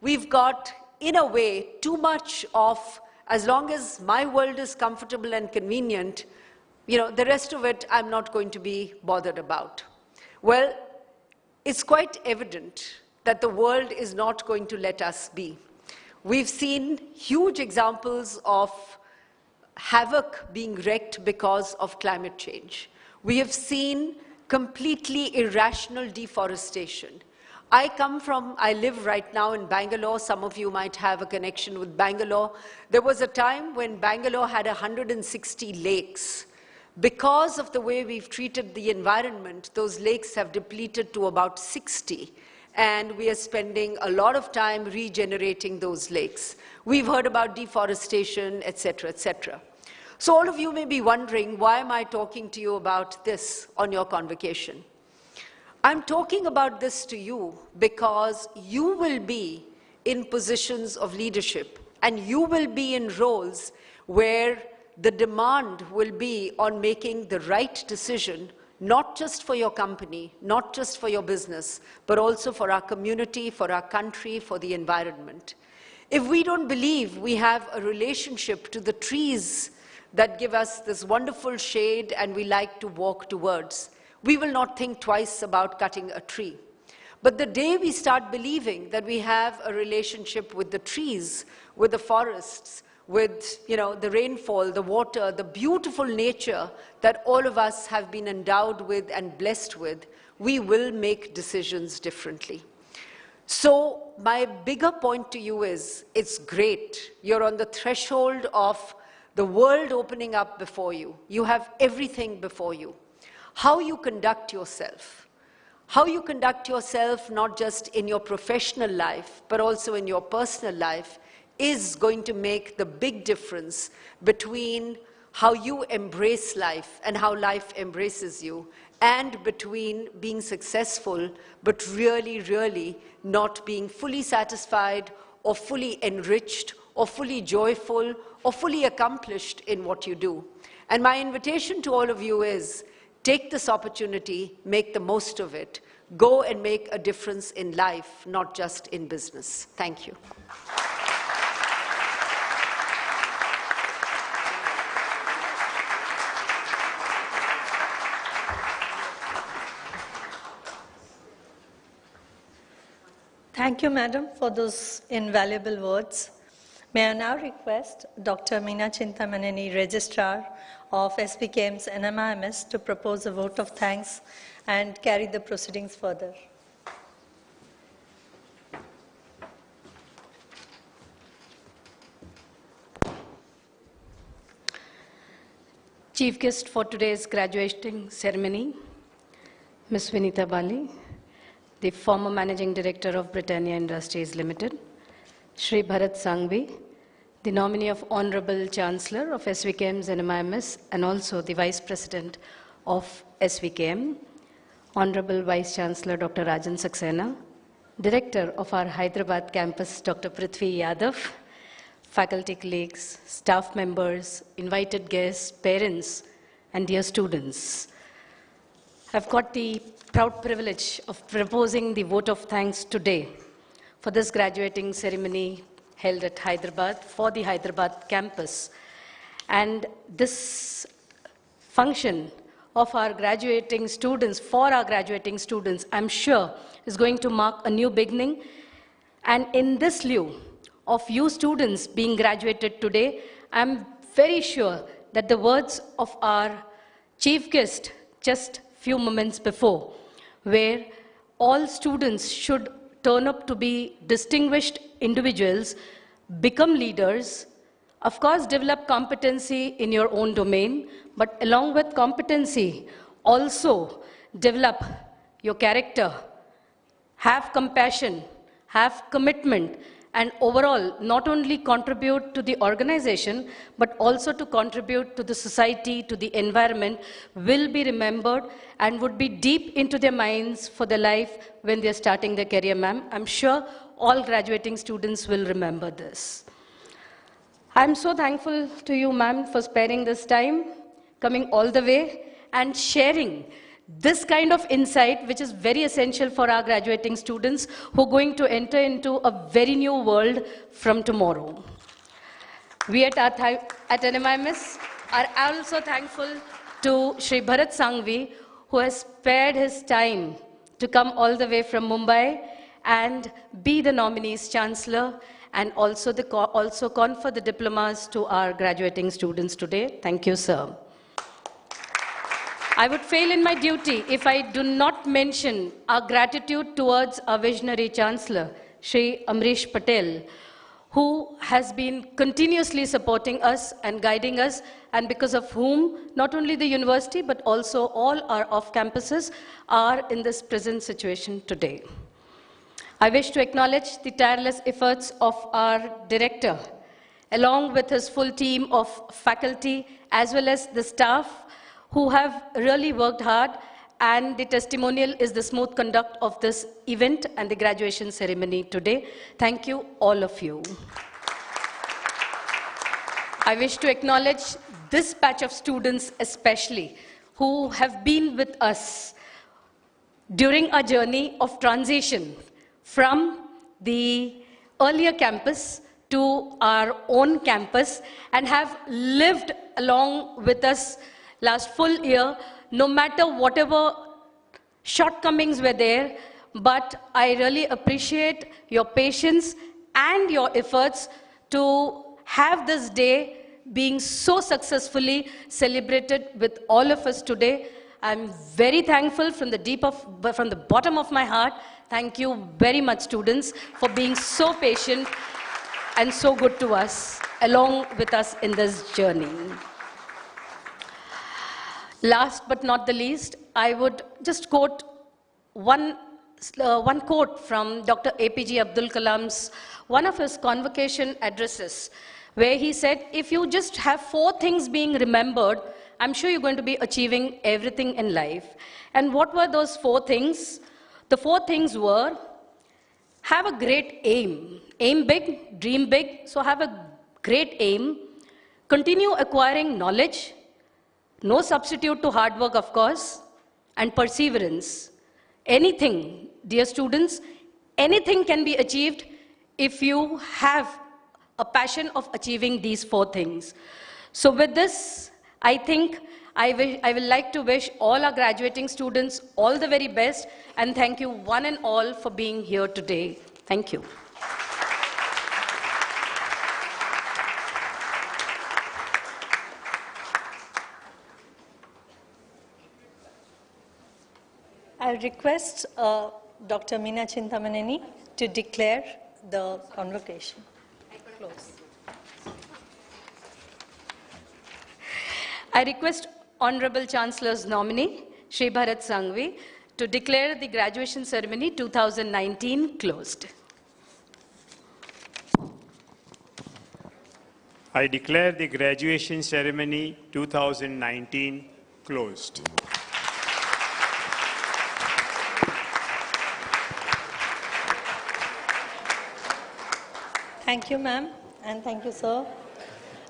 we've got, in a way, too much of, as long as my world is comfortable and convenient, the rest of it I'm not going to be bothered about. Well, it's quite evident that the world is not going to let us be. We've seen huge examples of havoc being wreaked because of climate change. We have seen completely irrational deforestation. I live right now in Bangalore. Some of you might have a connection with Bangalore. There was a time when Bangalore had 160 lakes. Because of the way we've treated the environment, those lakes have depleted to about 60. And we are spending a lot of time regenerating those lakes. We've heard about deforestation, etc., etc. So all of you may be wondering, why am I talking to you about this on your convocation? I'm talking about this to you because you will be in positions of leadership, and you will be in roles where the demand will be on making the right decision, not just for your company, not just for your business, but also for our community, for our country, for the environment. If we don't believe we have a relationship to the trees that give us this wonderful shade and we like to walk towards, we will not think twice about cutting a tree. But the day we start believing that we have a relationship with the trees, with the forests, with, the rainfall, the water, the beautiful nature that all of us have been endowed with and blessed with, we will make decisions differently. So my bigger point to you is, it's great. You're on the threshold of the world opening up before you. You have everything before you. How you conduct yourself. How you conduct yourself, not just in your professional life, but also in your personal life, is going to make the big difference between how you embrace life and how life embraces you, and between being successful, but really, really not being fully satisfied or fully enriched or fully joyful or fully accomplished in what you do. And my invitation to all of you is, take this opportunity, make the most of it. Go and make a difference in life, not just in business. Thank you. Thank you, Madam, for those invaluable words. May I now request Dr. Meena Chintamaneni, Registrar of SVKM's NMIMS, to propose a vote of thanks and carry the proceedings further. Chief guest for today's graduating ceremony, Ms. Vinita Bali, the former Managing Director of Britannia Industries Limited, Shri Bharat Sanghvi, the nominee of Honorable Chancellor of SVKM's NMIMS and also the Vice President of SVKM, Honorable Vice Chancellor Dr. Rajan Saxena, Director of our Hyderabad campus Dr. Prithvi Yadav, faculty colleagues, staff members, invited guests, parents, and dear students. I've got the proud privilege of proposing the vote of thanks today for this graduating ceremony held at Hyderabad for the Hyderabad campus. And this function of our graduating students, for our graduating students, I'm sure is going to mark a new beginning. And in this lieu of you students being graduated today, I'm very sure that the words of our chief guest just few moments before, where all students should turn up to be distinguished individuals, become leaders, of course develop competency in your own domain, but along with competency, also develop your character, have compassion, have commitment, and overall not only contribute to the organization, but also to contribute to the society, to the environment, will be remembered and would be deep into their minds for their life when they're starting their career, ma'am. I'm sure all graduating students will remember this. I'm so thankful to you, ma'am, for sparing this time, coming all the way and sharing this kind of insight, which is very essential for our graduating students who are going to enter into a very new world from tomorrow. We at NMIMS are also thankful to Shri Bharat Sanghvi, who has spared his time to come all the way from Mumbai and be the nominee's chancellor and also confer the diplomas to our graduating students today. Thank you, sir. I would fail in my duty if I do not mention our gratitude towards our visionary Chancellor, Shri Amrish Patel, who has been continuously supporting us and guiding us, and because of whom not only the university but also all our off-campuses are in this present situation today. I wish to acknowledge the tireless efforts of our director, along with his full team of faculty as well as the staff who have really worked hard, and the testimonial is the smooth conduct of this event and the graduation ceremony today. Thank you, all of you. I wish to acknowledge this batch of students especially, who have been with us during our journey of transition from the earlier campus to our own campus and have lived along with us last full year, no matter whatever shortcomings were there, but I really appreciate your patience and your efforts to have this day being so successfully celebrated with all of us today. I'm very thankful from the bottom of my heart. Thank you very much, students, for being so patient and so good to us, along with us in this journey. Last but not the least, I would just quote one quote from Dr. APJ Abdul Kalam's, one of his convocation addresses, where he said, if you just have 4 things being remembered, I'm sure you're going to be achieving everything in life. And what were those 4 things? The 4 things were, have a great aim. Aim big, dream big, so have a great aim. Continue acquiring knowledge. No substitute to hard work, of course. And perseverance. Anything, dear students, anything can be achieved if you have a passion of achieving these 4 things. So with this, I think I will like to wish all our graduating students all the very best, and thank you one and all for being here today. Thank you. I request Dr. Meena Chintamaneni to declare the convocation. Close. I request Honorable Chancellor's nominee, Shri Bharat Sanghvi, to declare the graduation ceremony 2019 closed. I declare the graduation ceremony 2019 closed. Thank you, ma'am, and thank you, sir.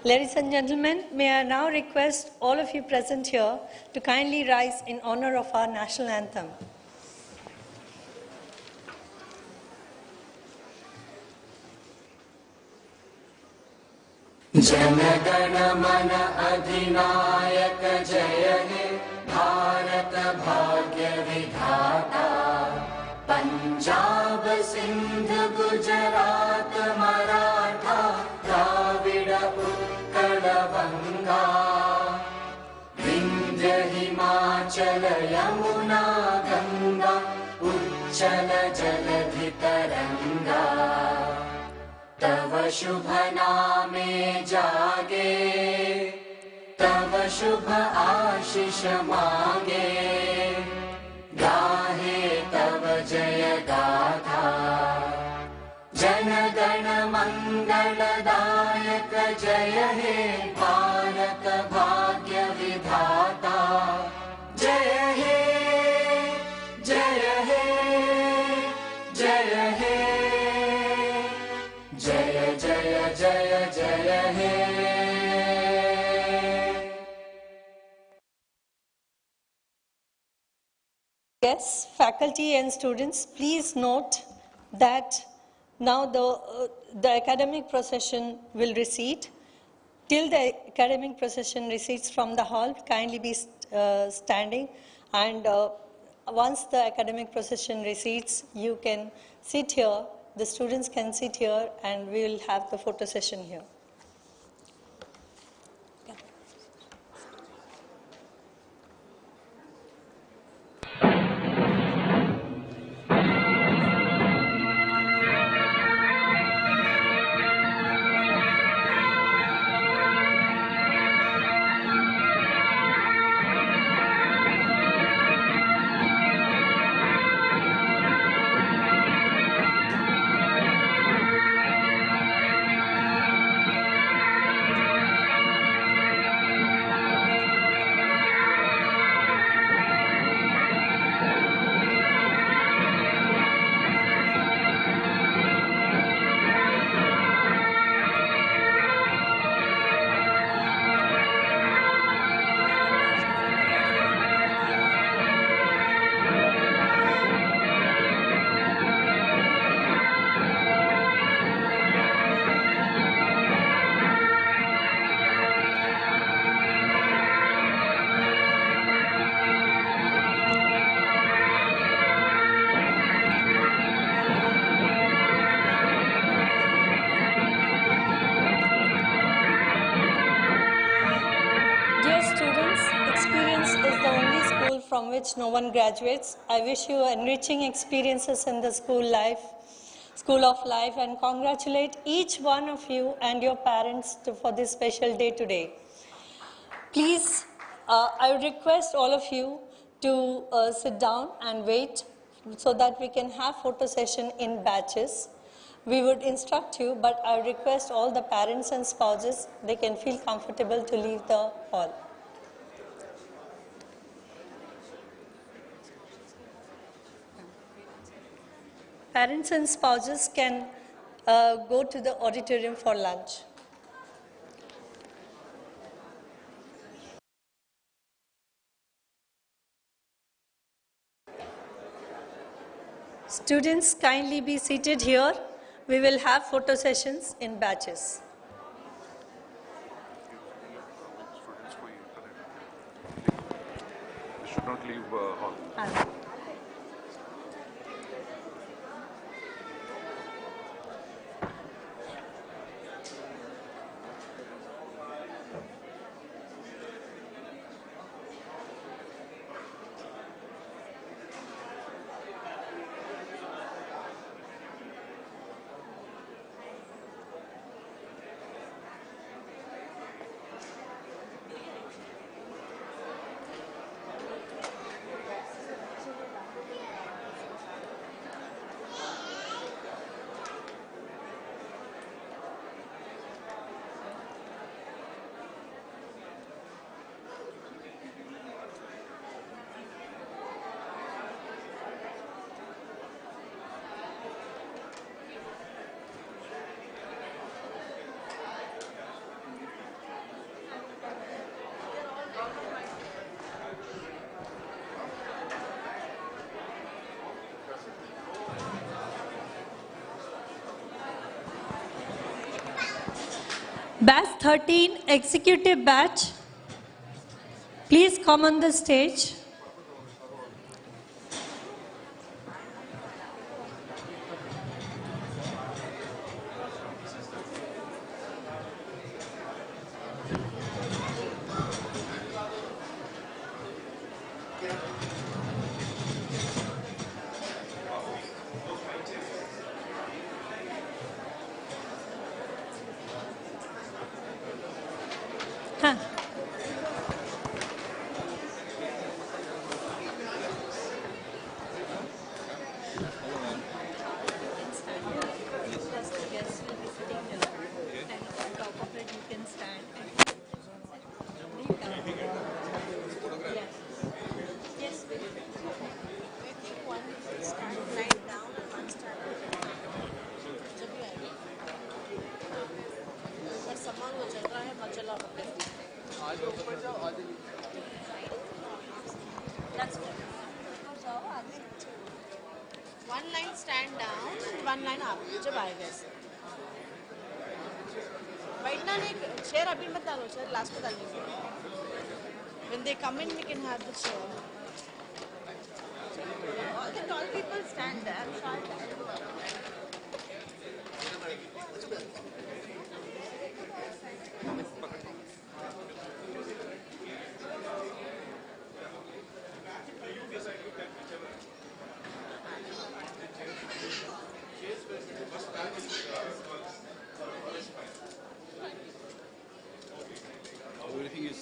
Ladies and gentlemen, may I now request all of you present here to kindly rise in honor of our national anthem. जनगण मन अधिनायक जय हे भारत भाग्य विधाता पंजाब सिंध गुजरात मराठा द्राविड़ उत्कल बंगा विंध्य हिमाचल यमुना गंगा उच्चल जलधि तरंगा तव शुभ नामे जागे तव शुभ आशीष मांगे गाहे तव जय गाथा जन गण मंगलदायक जय हे भारत भाग्य विधाता जय हे जय हे जय हे जय जय जय जय हे Yes, faculty and students, please note that now the academic procession will recede. Till the academic procession recedes from the hall, kindly be standing, and once the academic procession recedes, you can sit here, the students can sit here, and we will have the photo session here. experience is the only school from which no one graduates. I wish you enriching experiences in the school of life, and congratulate each one of you and your parents for this special day today. Please, I would request all of you to sit down and wait so that we can have photo session in batches. We would instruct you, but I would request all the parents and spouses, they can feel comfortable to leave the hall. Parents and spouses can go to the auditorium for lunch. Students, kindly be seated here. We will have photo sessions in batches. Should not leave hall. Batch 13, executive batch. Please come on the stage. Huh. One line stand down and one line up. जब आएगा ऐसे. बैठना नहीं, chair अभी मत डालो, chair last में डालनी. When they come in, we can have the chair. All the tall people stand there. Everything is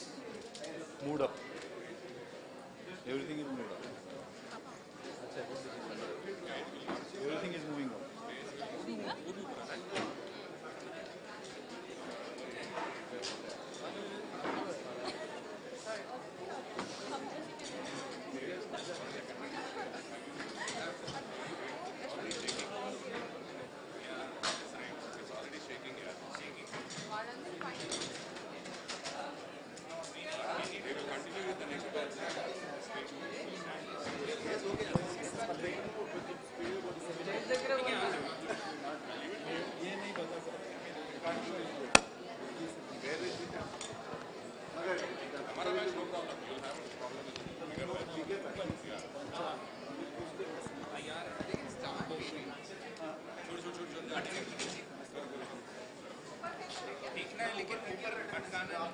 moved up. Everything is moved up. Everything is moving up. लेकिन ऊपर अटकाना है।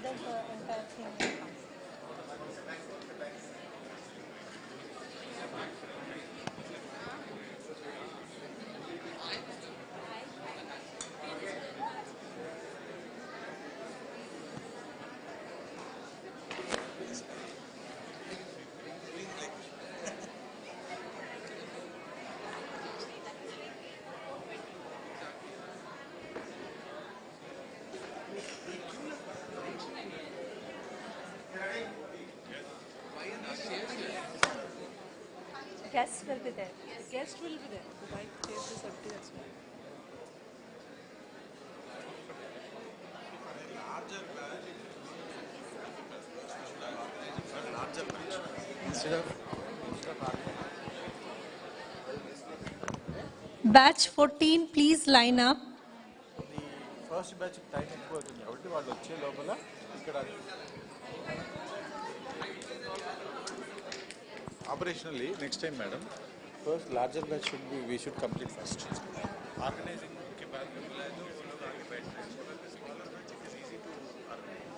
then the entire thing will come. Guests will be there. The guest will be there. The white chairs is empty, that's why. Batch 14, please line up. First batch time ఎక్కువ అవుతుంది కాబట్టి వాళ్ళు వచ్చే లోపల ఇక్కడ operationally next time madam first larger batch should be we should complete first organizing के बाद में बुलाए तो वो लोग आगे बैठ रहे हैं smaller batch it is easy to organize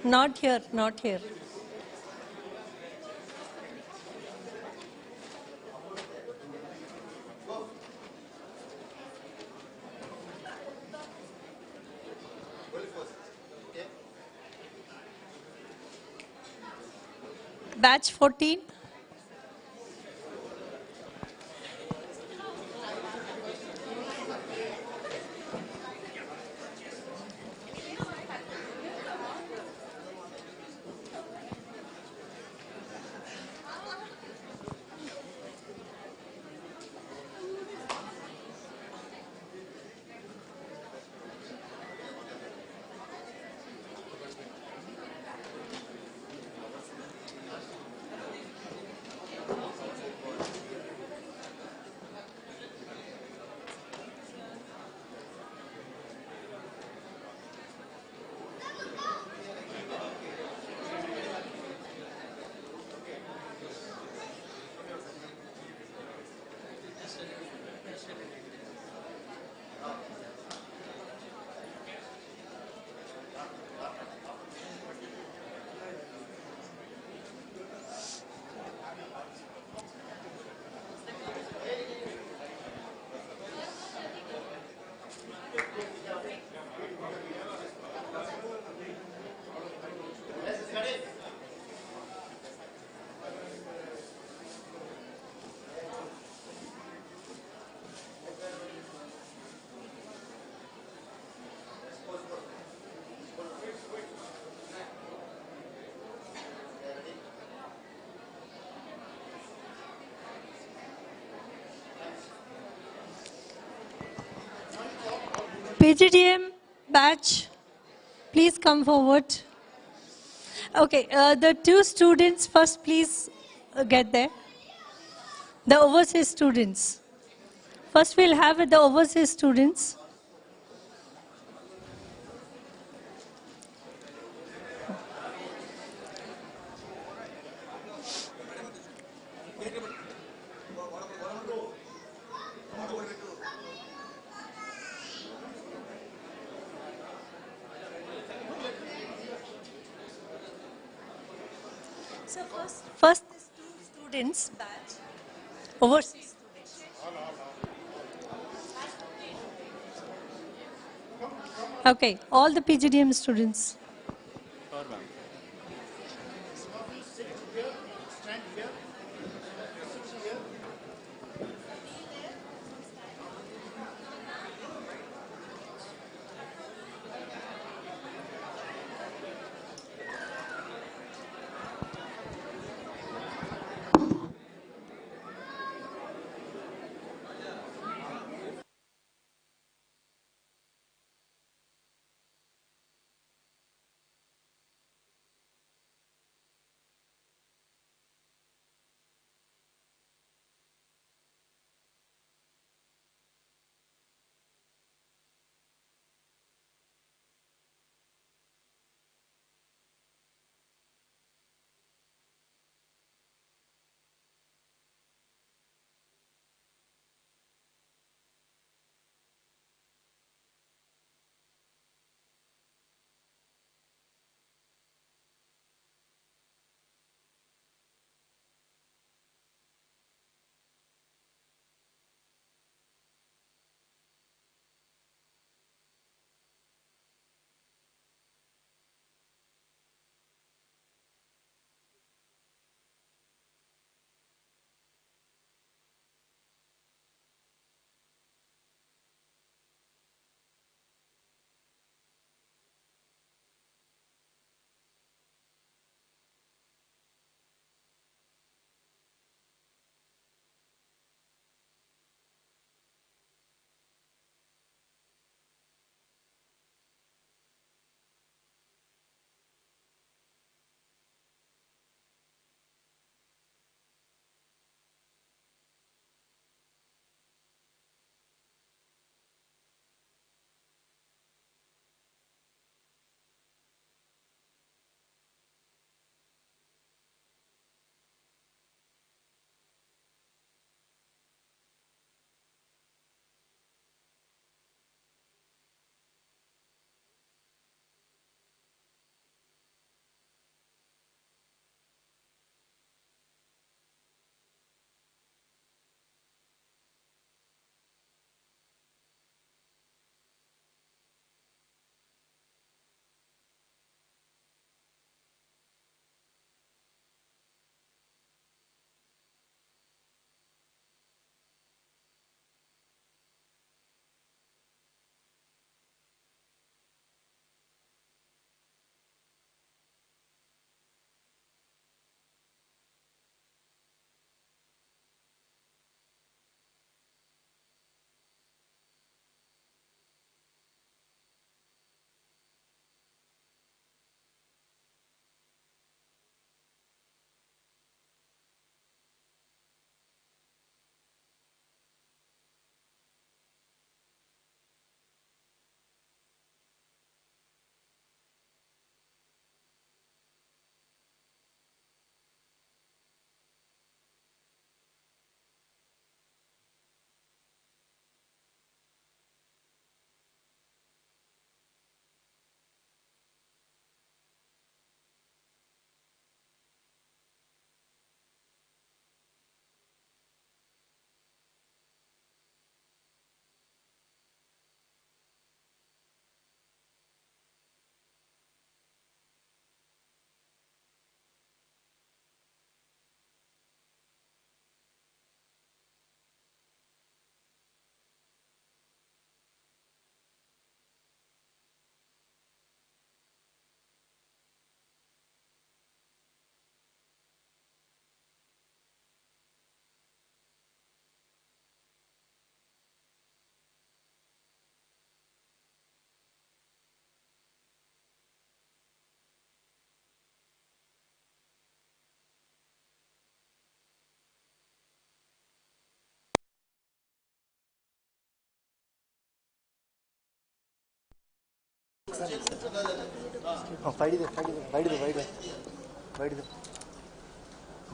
Not here, not here. Batch 14. PGDM batch, please come forward. Okay, the two students first, please get there. The overseas students. First, we'll have the overseas students. So first these two students batch, overseas students. Okay, all the PGDM students.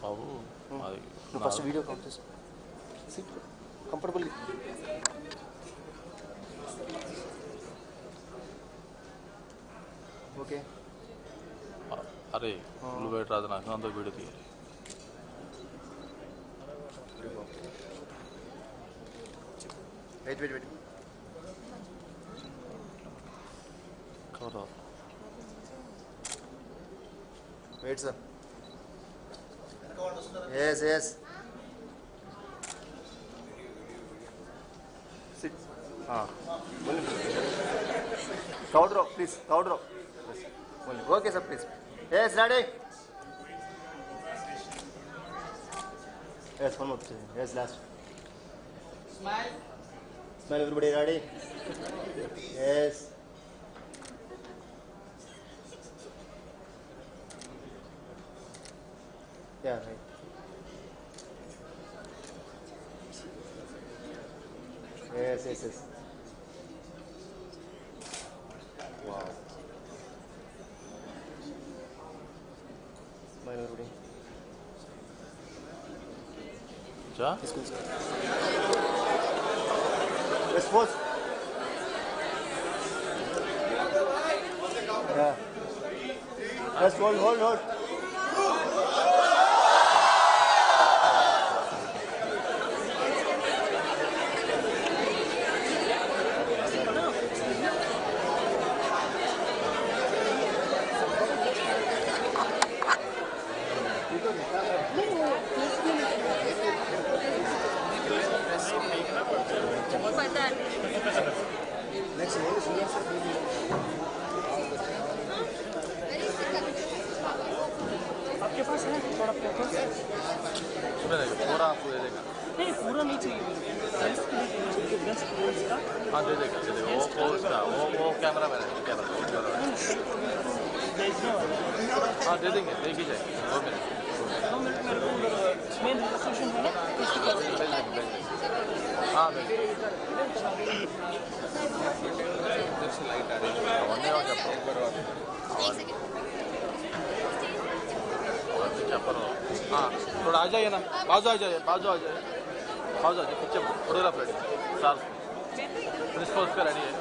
బాబు అది first video count చేసి comfortably okay అరే నువ్వు బయట రాదు నాకు అంత video తీయాలి wait cover wait sir yes sit count row please count row okay sir please yes ready yes one more yes last smile everybody ready yes yeah right yes wow smile everybody ja let's pause yeah let's hold आपके पास है थोड़ा focus पूरा आपको दे देगा नहीं पूरा नहीं चाहिए हाँ दे देगा वो उसका वो कैमरा मैन है कैमरा हाँ दे देंगे देख ही जाए 2 मिनट मेरे को मेन रेजिस्ट्रेशन है ना हाँ लाइट आ रही है हाँ थोड़ा आ जाइए ना बाजू आ जाइए पीछे फोटोग्राफ रेडी साल प्रिंसिपल उसका रेडी है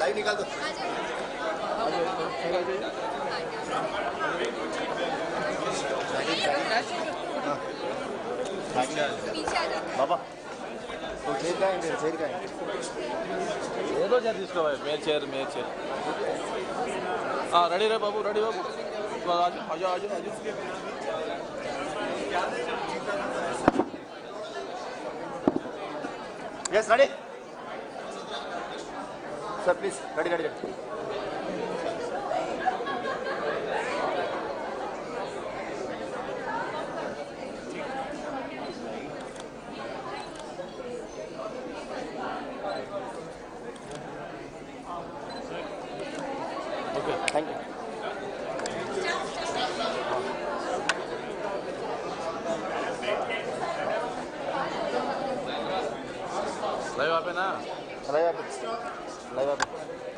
लाइट निकाल दो बाबा तो चेयर का है ఏదో చైర్ తీసుకోవాలి మేర్ చైర్ రెడీ రే బాబు రెడీ బాబు ఆజో yes ready sir please ready okay thank you live आप है ना लाइव आप